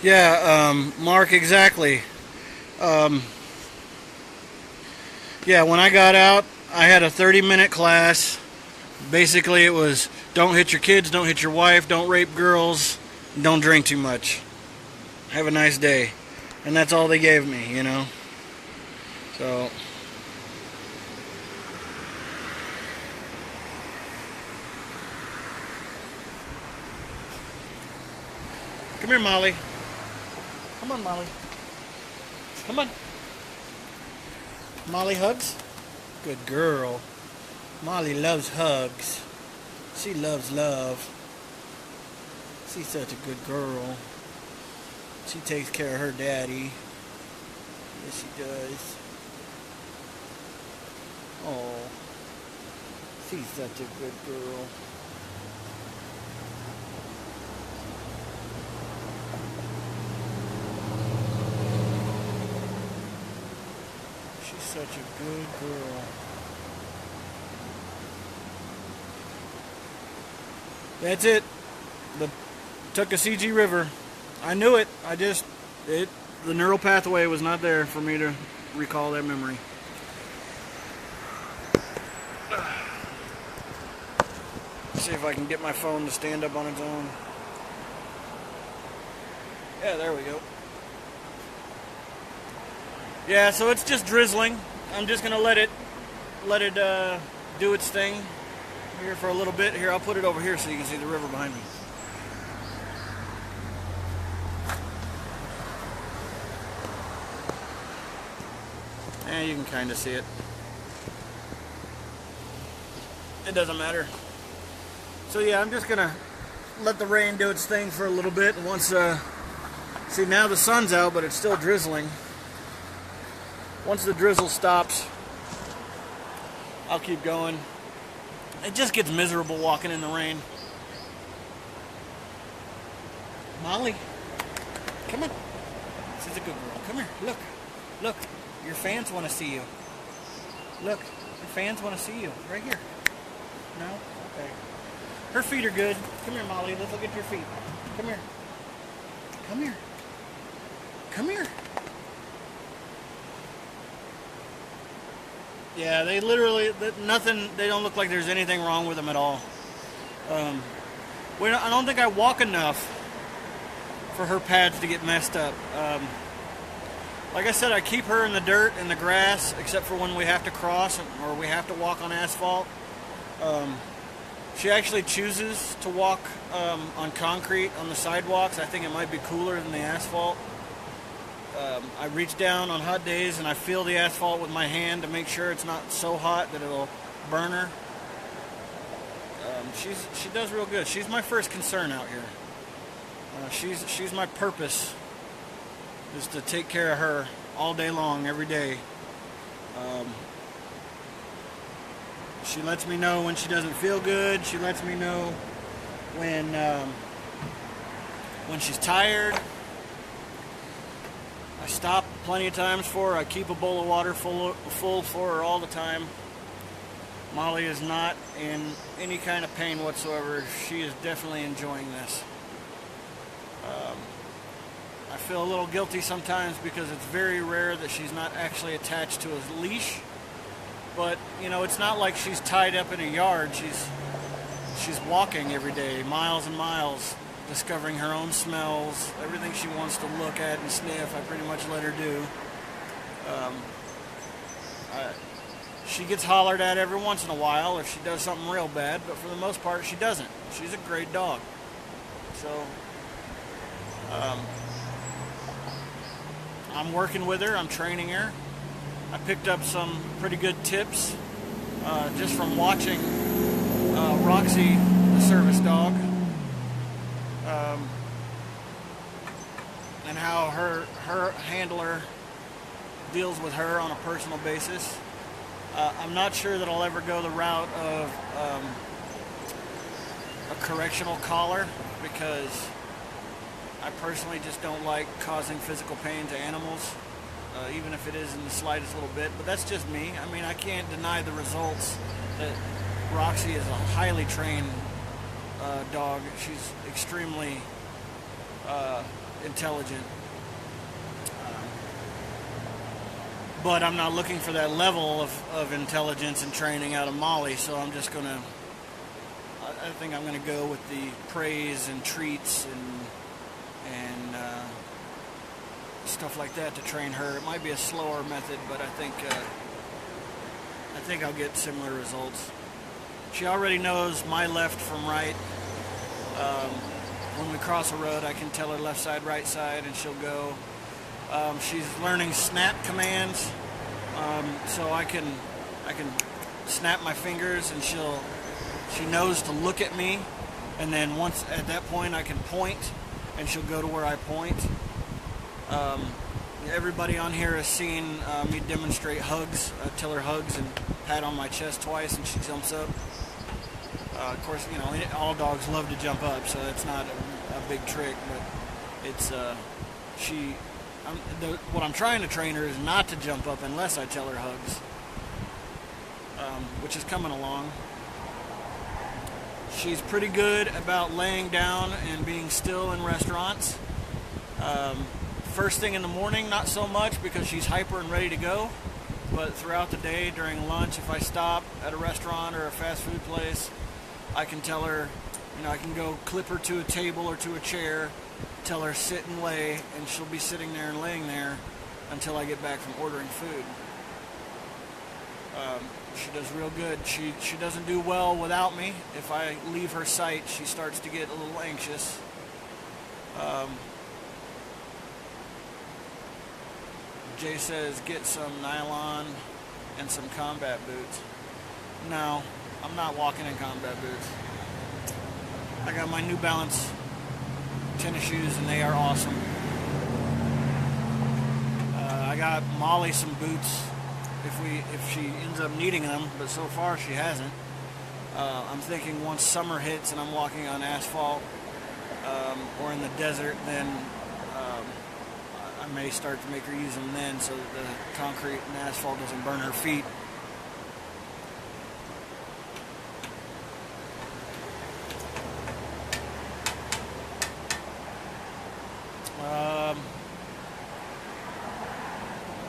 Yeah, Mark, exactly. Yeah, when I got out, I had a 30-minute class. Basically, it was don't hit your kids, don't hit your wife, don't rape girls, don't drink too much. Have a nice day. And that's all they gave me, you know. So... Come here, Molly. Come on, Molly. Come on. Molly hugs? Good girl. Molly loves hugs. She loves love. She's such a good girl. She takes care of her daddy. Yes, she does. Oh, she's such a good girl. Such a good girl. That's it. The Tuckasegee River. I knew it. The neural pathway was not there for me to recall that memory. Let's see if I can get my phone to stand up on its own. Yeah, there we go. Yeah, so it's just drizzling. I'm just gonna let it do its thing here for a little bit. Here, I'll put it over here so you can see the river behind me. And you can kind of see it. It doesn't matter. So yeah, I'm just gonna let the rain do its thing for a little bit. And once, see, now the sun's out, but it's still drizzling. Once the drizzle stops, I'll keep going. It just gets miserable walking in the rain. Molly, Come on. She's a good girl. Come here. Look. Look. Your fans want to see you. Look. Your fans want to see you. Right here. No? Okay. Her feet are good. Come here, Molly. Let's look at your feet. Come here. Come here. Come here. Yeah, they literally, nothing, they don't look like there's anything wrong with them at all. I don't think I walk enough for her pads to get messed up. Like I said, I keep her in the dirt and the grass, except for when we have to cross or we have to walk on asphalt. She actually chooses to walk on concrete on the sidewalks. I think it might be cooler than the asphalt. I reach down on hot days and I feel the asphalt with my hand to make sure it's not so hot that it'll burn her. She does real good. She's my first concern out here. She's my purpose, is to take care of her all day long, every day. She lets me know when she doesn't feel good. She lets me know when she's tired. I stop plenty of times for her. I keep a bowl of water full for her all the time. Molly is not in any kind of pain whatsoever. She is definitely enjoying this. I feel a little guilty sometimes because it's very rare that she's not actually attached to a leash. But, you know, it's not like she's tied up in a yard. She's walking every day, miles and miles, discovering her own smells. Everything she wants to look at and sniff, I pretty much let her do. She gets hollered at every once in a while if she does something real bad, but for the most part, she doesn't. She's a great dog. So, I'm working with her. I'm training her. I picked up some pretty good tips just from watching Roxy, the service dog, and how her handler deals with her on a personal basis. I'm not sure that I'll ever go the route of a correctional collar, because I personally just don't like causing physical pain to animals, even if it is in the slightest little bit. But that's just me. I mean, I can't deny the results that Roxy is a highly trained dog. She's extremely intelligent. But I'm not looking for that level of intelligence and training out of Molly, so I'm just going to, I think I'm going to go with the praise and treats and stuff like that to train her. It might be a slower method, but I think I'll get similar results. She already knows my left from right. When we cross a road, I can tell her left side, right side, and she'll go. She's learning snap commands, so I can snap my fingers, and she knows to look at me, and then once at that point I can point, and she'll go to where I point. Everybody on here has seen me demonstrate hugs. I tell her hugs and pat on my chest twice, and she jumps up. Of course, you know, all dogs love to jump up, so it's not a big trick, but it's what I'm trying to train her is not to jump up unless I tell her hugs, which is coming along. She's pretty good about laying down and being still in restaurants. First thing in the morning, not so much, because she's hyper and ready to go. But throughout the day, during lunch, if I stop at a restaurant or a fast food place, I can tell her, you know, I can go clip her to a table or to a chair, tell her sit and lay, and she'll be sitting there and laying there until I get back from ordering food. She does real good. She doesn't do well without me. If I leave her sight, she starts to get a little anxious. Jay says get some nylon and some combat boots. No, I'm not walking in combat boots. I got my New Balance tennis shoes, and they are awesome. I got Molly some boots if she ends up needing them, but so far she hasn't. I'm thinking once summer hits and I'm walking on asphalt or in the desert, then I may start to make her use them then so that the concrete and asphalt doesn't burn her feet.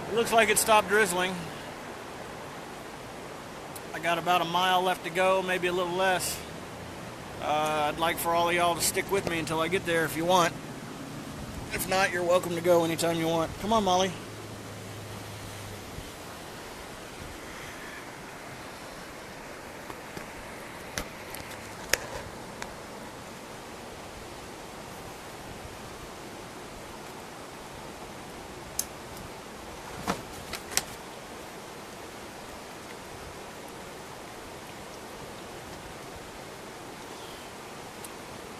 It looks like it stopped drizzling. I got about a mile left to go, maybe a little less. I'd like for all of y'all to stick with me until I get there if you want. If not, you're welcome to go anytime you want. Come on, Molly.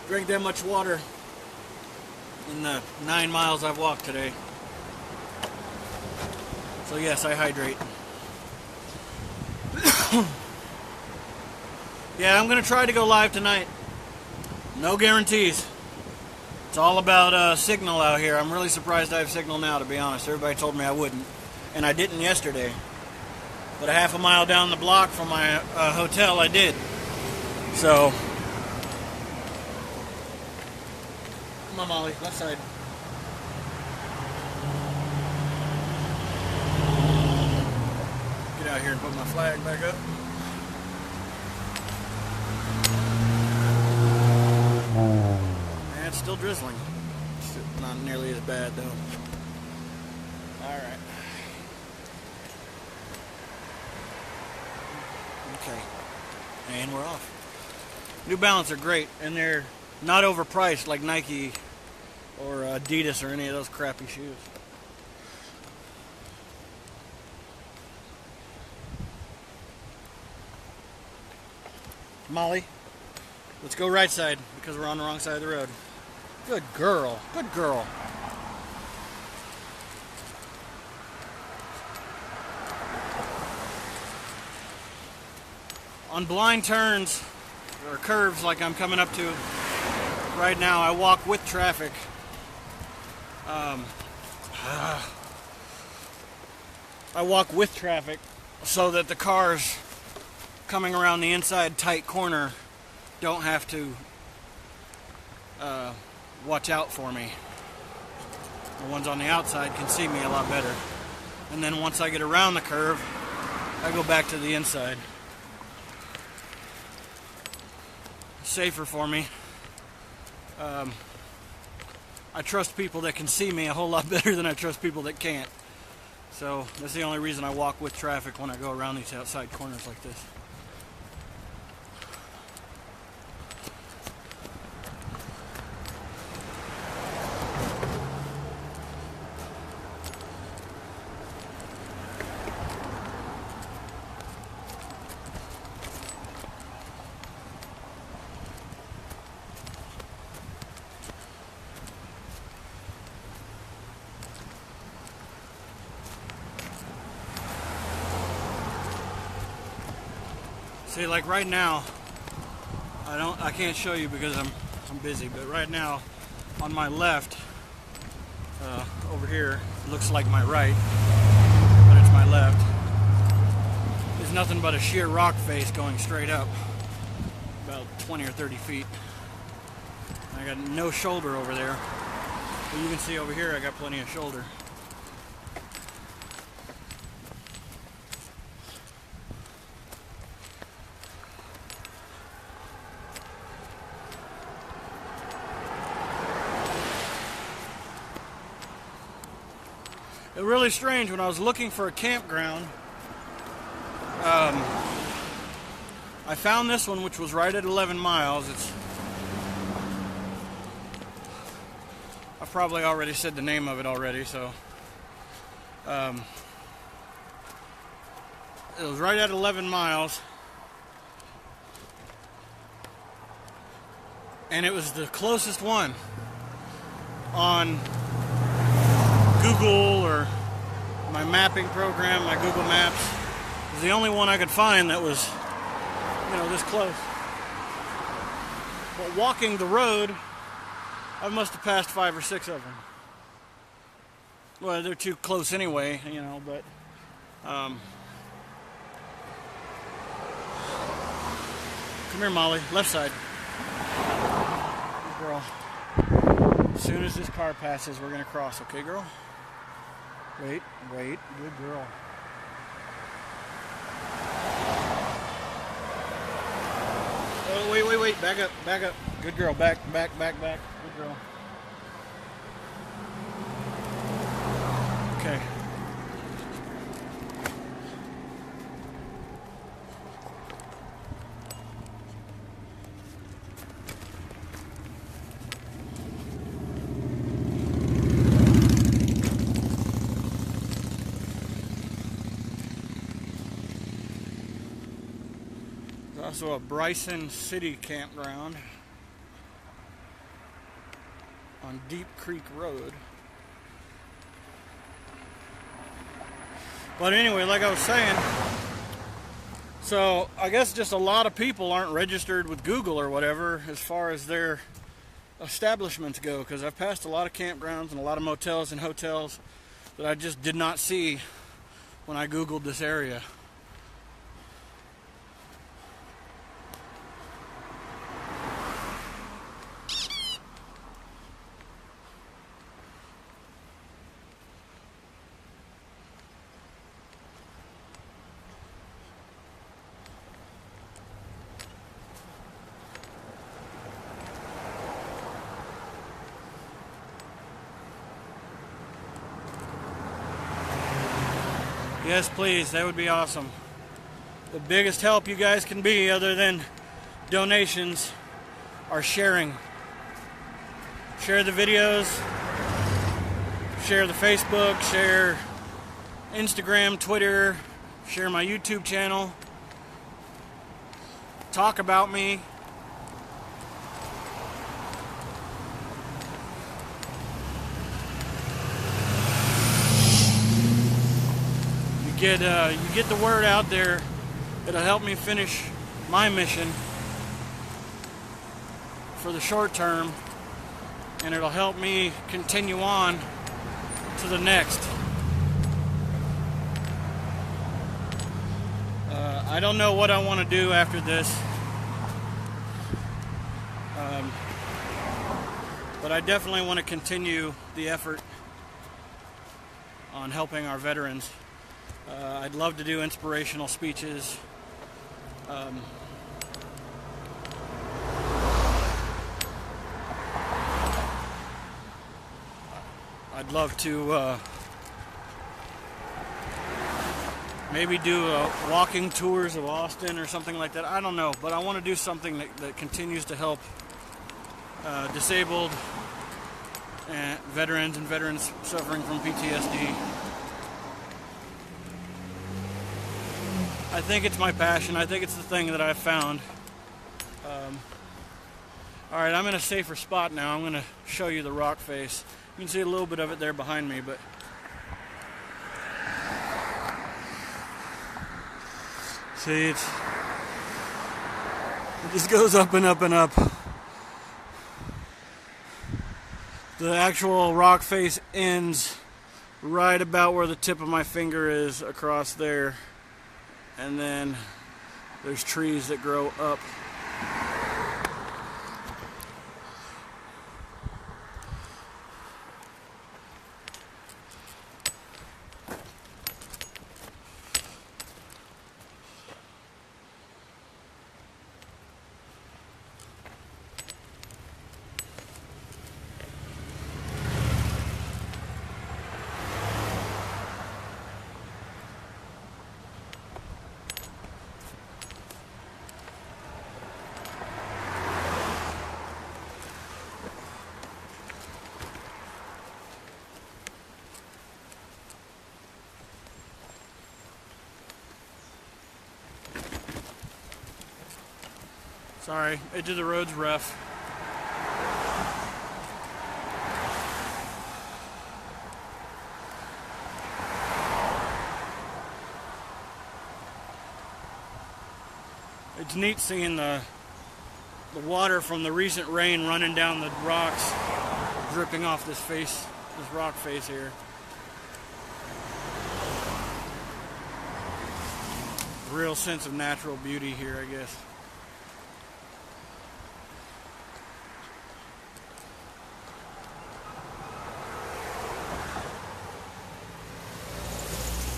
Drank that much water in the 9 miles I've walked today. So yes, I hydrate. Yeah, I'm gonna try to go live tonight. No guarantees. It's all about signal out here. I'm really surprised I have signal now, to be honest. Everybody told me I wouldn't, and I didn't yesterday. But a half a mile down the block from my hotel, I did. So. Come on, Molly, left side. Get out here and put my flag back up. And it's still drizzling. It's not nearly as bad, though. Alright. Okay. And we're off. New Balance are great, and they're not overpriced like Nike or Adidas or any of those crappy shoes. Molly, let's go right side because we're on the wrong side of the road. Good girl. Good girl. On blind turns or curves like I'm coming up to right now, I walk with traffic. I walk with traffic so that the cars coming around the inside tight corner don't have to watch out for me. The ones on the outside can see me a lot better. And then once I get around the curve, I go back to the inside. Safer for me. I trust people that can see me a whole lot better than I trust people that can't. So that's the only reason I walk with traffic when I go around these outside corners like this. See, like right now, I can't show you because I'm busy, but right now, on my left, over here, looks like my right, but it's my left. There's nothing but a sheer rock face going straight up, about 20 or 30 feet. I got no shoulder over there, but you can see over here I got plenty of shoulder. It was really strange when I was looking for a campground. I found this one, which was right at 11 miles. I've probably already said the name of it already, so it was right at 11 miles, and it was the closest one on Google or my mapping program, my Google Maps. It was the only one I could find that was, this close. But walking the road, I must have passed 5 or 6 of them. well, they're too close anyway, you know, but come here, Molly, left side. Good girl. As soon as this car passes, we're gonna cross, okay, girl? Wait, good girl. Oh, wait, back up. Good girl, back. Good girl. Okay. There's also a Bryson City campground on Deep Creek Road. But anyway, like I was saying, so I guess just a lot of people aren't registered with Google or whatever as far as their establishments go, because I've passed a lot of campgrounds and a lot of motels and hotels that I just did not see when I Googled this area. Yes, please. That would be awesome. The biggest help you guys can be, other than donations, are sharing. Share the videos, share the Facebook, share Instagram, Twitter, share my YouTube channel. Talk about me. You get the word out there. It'll help me finish my mission for the short term, and it'll help me continue on to the next. I don't know what I want to do after this, but I definitely want to continue the effort on helping our veterans. I'd love to do inspirational speeches. I'd love to maybe do walking tours of Austin or something like that. I don't know, but I want to do something that continues to help disabled and veterans suffering from PTSD. I think it's my passion. I think it's the thing that I've found. Alright, I'm in a safer spot now. I'm going to show you the rock face. You can see a little bit of it there behind me, but see, it just goes up and up and up. The actual rock face ends right about where the tip of my finger is, across there. And then there's trees that grow up. Sorry, edge of the road's rough. It's neat seeing the water from the recent rain running down the rocks, dripping off this rock face here. real sense of natural beauty here, I guess.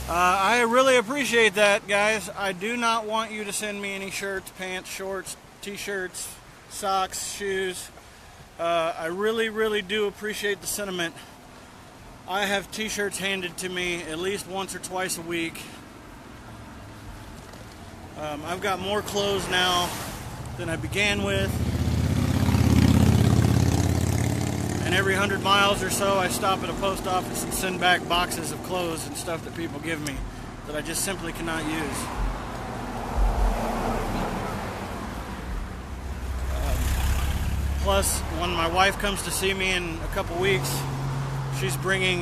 I really appreciate that, guys. I do not want you to send me any shirts, pants, shorts, t-shirts, socks, shoes. I really, really do appreciate the sentiment. I have t-shirts handed to me at least once or twice a week. I've got more clothes now than I began with. And every 100 miles or so, I stop at a post office and send back boxes of clothes and stuff that people give me that I just simply cannot use. Plus, when my wife comes to see me in a couple weeks, she's bringing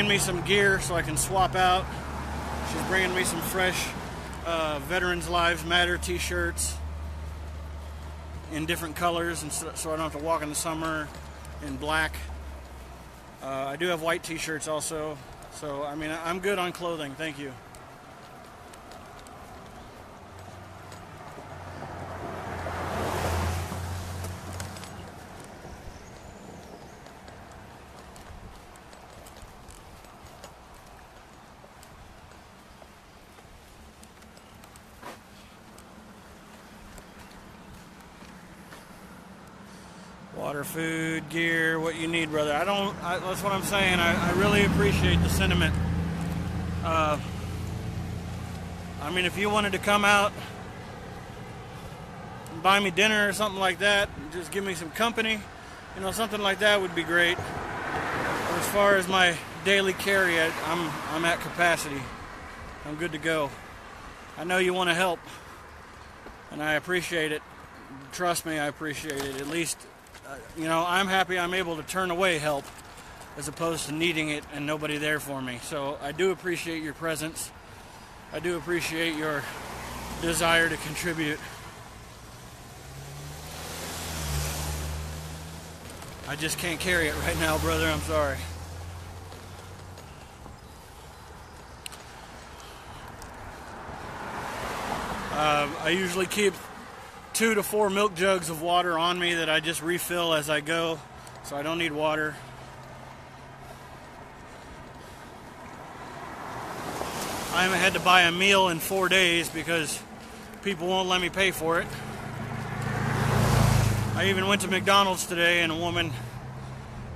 me some gear so I can swap out. She's bringing me some fresh Veterans Lives Matter t-shirts in different colors, and so I don't have to walk in the summer in black. I do have white t-shirts also, so I mean, I'm good on clothing. Thank you. Water, food, gear, what you need, brother. That's what I'm saying. I really appreciate the sentiment. I mean, if you wanted to come out and buy me dinner or something like that, just give me some company, something like that would be great. But as far as my daily carry, I'm at capacity. I'm good to go. I know you want to help, and I appreciate it. Trust me, I appreciate it. At least, I'm happy I'm able to turn away help as opposed to needing it and nobody there for me. So I do appreciate your presence. I do appreciate your desire to contribute. I just can't carry it right now, brother. I'm sorry. I usually keep 2 to 4 milk jugs of water on me that I just refill as I go, so I don't need water. I haven't had to buy a meal in 4 days because people won't let me pay for it. I even went to McDonald's today and a woman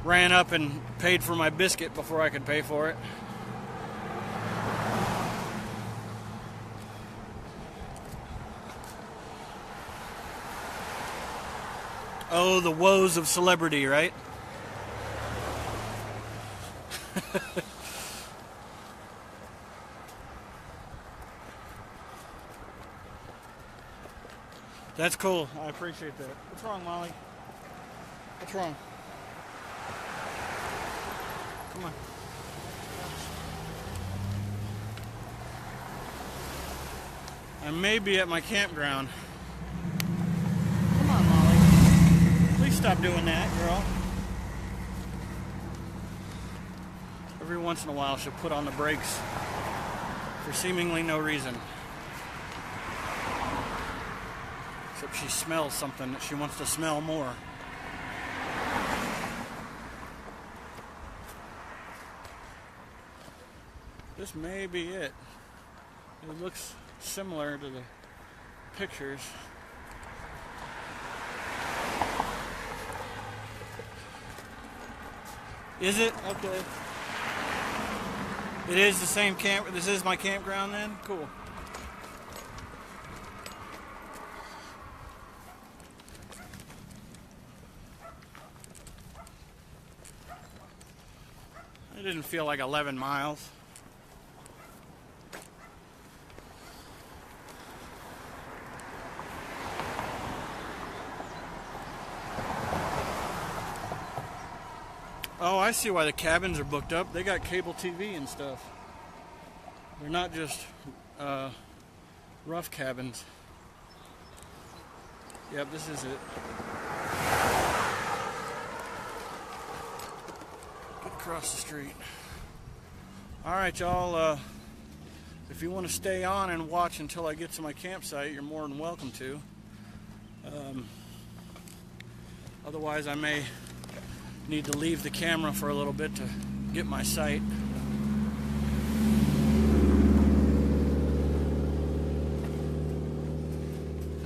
ran up and paid for my biscuit before I could pay for it. Oh, the woes of celebrity, right? That's cool. I appreciate that. What's wrong, Molly? What's wrong? Come on. I may be at my campground. Come on, Molly. Please stop doing that, girl. Every once in a while, she'll put on the brakes for seemingly no reason. Except she smells something that she wants to smell more. This may be it. It looks similar to the pictures. Is it? Okay. It is the same camp. This is my campground then? Cool. It didn't feel like 11 miles. Oh, I see why the cabins are booked up. They got cable TV and stuff. They're not just rough cabins. Yep, this is it. Get across the street. All right, y'all. if you want to stay on and watch until I get to my campsite, you're more than welcome to. Otherwise, I may need to leave the camera for a little bit to get my sight.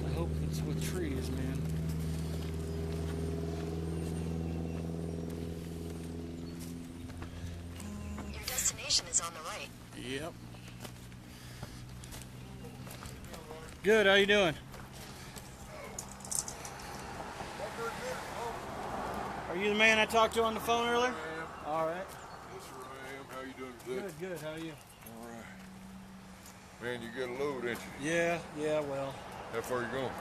I hope it's with trees, man. Your destination is on the right. Yep. Good, how you doing? Are you the man I talked to on the phone earlier? I am. All right. Yes, sir, I am. How you doing today? Good, how are you? All right. Man, you got a load, ain't you? Yeah, well. How far you going?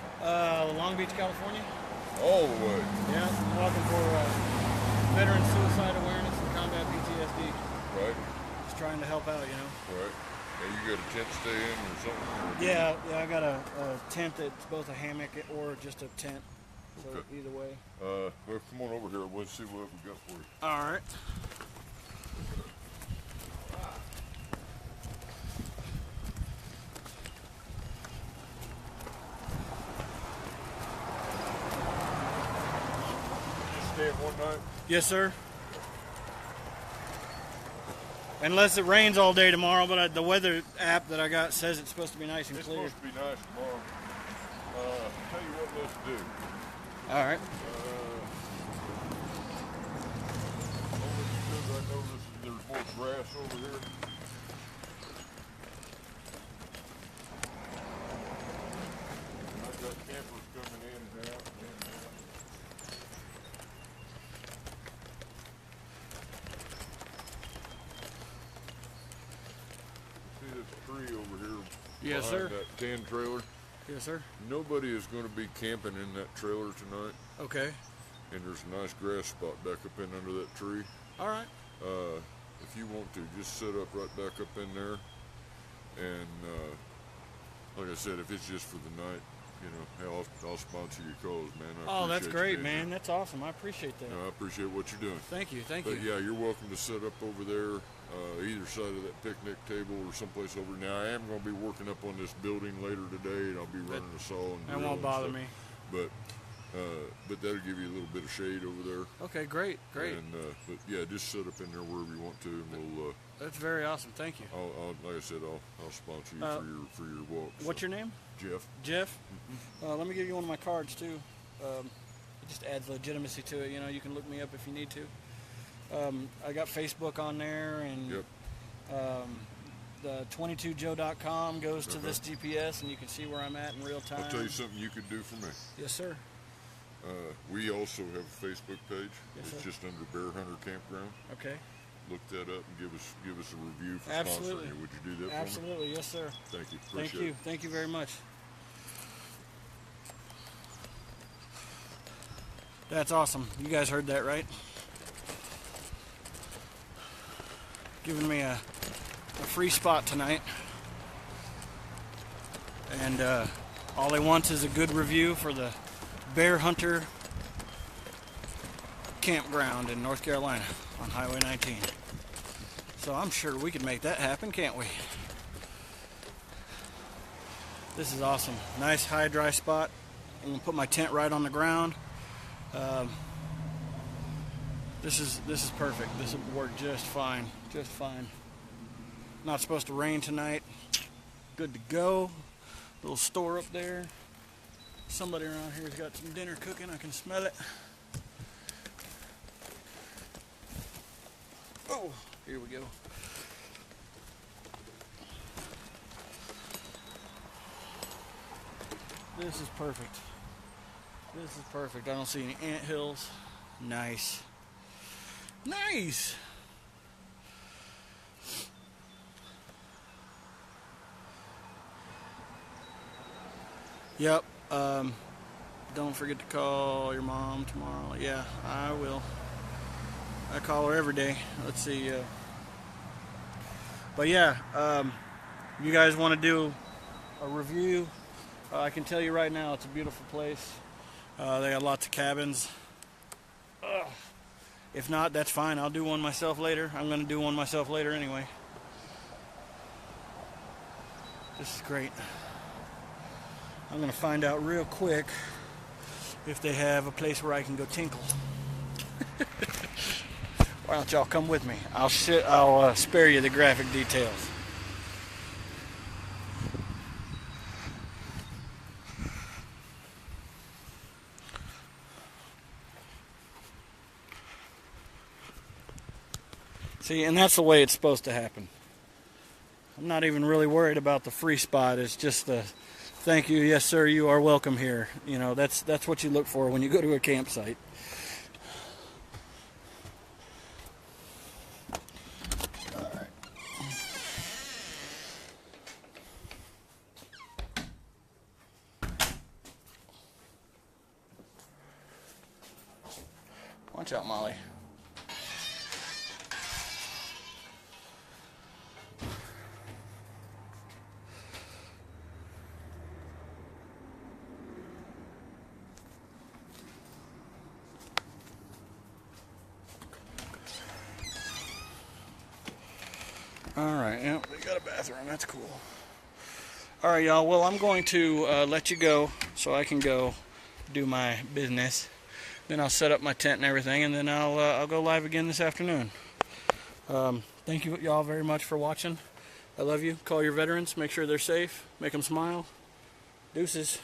Long Beach, California? All the way. Yeah, I'm walking for veteran suicide awareness and combat PTSD. Right, Just trying to help out, you know. right. And you got a tent to stay in or something? Yeah, I got a tent that's both a hammock or just a tent. So Okay. either way. Well, come on over here. Let's see what we got for you. All right. Just stay one night? Yes, sir. Unless it rains all day tomorrow, but the weather app that I got says it's supposed to be nice and It's clear. supposed to be nice tomorrow. Tell you what, let's do. All right. Only because I noticed there's more grass over here. And I've got campers coming in and out, in and out. See this tree over here Yes, behind sir. that 10 trailer? Yes, sir. Nobody is going to be camping in that trailer tonight. Okay. And there's a nice grass spot back up in under that tree. All right. If you want to, just set up right back up in there. And like I said, if it's just for the night, you know, hell, I'll sponsor your cause, man. Oh, that's appreciate you great, being man. here. That's awesome. I appreciate that. No, I appreciate what you're doing. Thank you. Thank But you. yeah, you're welcome to set up over there, either side of that picnic table or someplace over. Now, I am going to be working up on this building later today, and I'll be running a saw and That drill won't and bother stuff. me. But that'll give you a little bit of shade over there. Okay, great. And but yeah, just set up in there wherever you want to, and we'll. That's very awesome. Thank you. I'll like I said, I'll sponsor you for your walk. What's your name? Jeff. Jeff. Let me give you one of my cards too. It just adds legitimacy to it. You know, you can look me up if you need to. I got Facebook on there, and Yep. the 22joe.com goes to this GPS, and you can see where I'm at in real time. I'll tell you something you could do for me. Yes, sir. We also have a Facebook page. Yes, It's sir. just under Bear Hunter Campground. Okay. Look that up and give us a review for Absolutely. sponsoring it. Would you do that for me? Absolutely. Yes, sir. Thank you. Thank Appreciate you. it. Thank you very much. That's awesome. You guys heard that, right? Giving me a free spot tonight. And all he wants is a good review for the Bear Hunter Campground in North Carolina on Highway 19. So I'm sure we could make that happen, can't we? This is awesome. Nice high dry spot. I'm gonna put my tent right on the ground. This is perfect. This will work just fine. Just fine. Not supposed to rain tonight. Good to go. Little store up there. Somebody around here's got some dinner cooking. I can smell it. Oh, here we go. This is perfect. This is perfect. I don't see any ant hills. Nice. Nice. Yep. Don't forget to call your mom tomorrow. Yeah, I will. I call her every day. Let's see. But yeah, you guys want to do a review? I can tell you right now, it's a beautiful place. They got lots of cabins. If not, that's fine. I'll do one myself later. I'm going to do one myself later anyway. This is great. I'm going to find out real quick if they have a place where I can go tinkle. Why don't y'all come with me? I'll spare you the graphic details. See, and that's the way it's supposed to happen. I'm not even really worried about the free spot. It's just the thank you, yes sir, you are welcome here. You know, that's what you look for when you go to a campsite. All right. Watch out, Molly. Alright, yeah, they got a bathroom. That's cool. Alright, y'all. Well, I'm going to let you go so I can go do my business. Then I'll set up my tent and everything, and then I'll go live again this afternoon. Thank you, y'all, very much for watching. I love you. Call your veterans. Make sure they're safe. Make them smile. Deuces.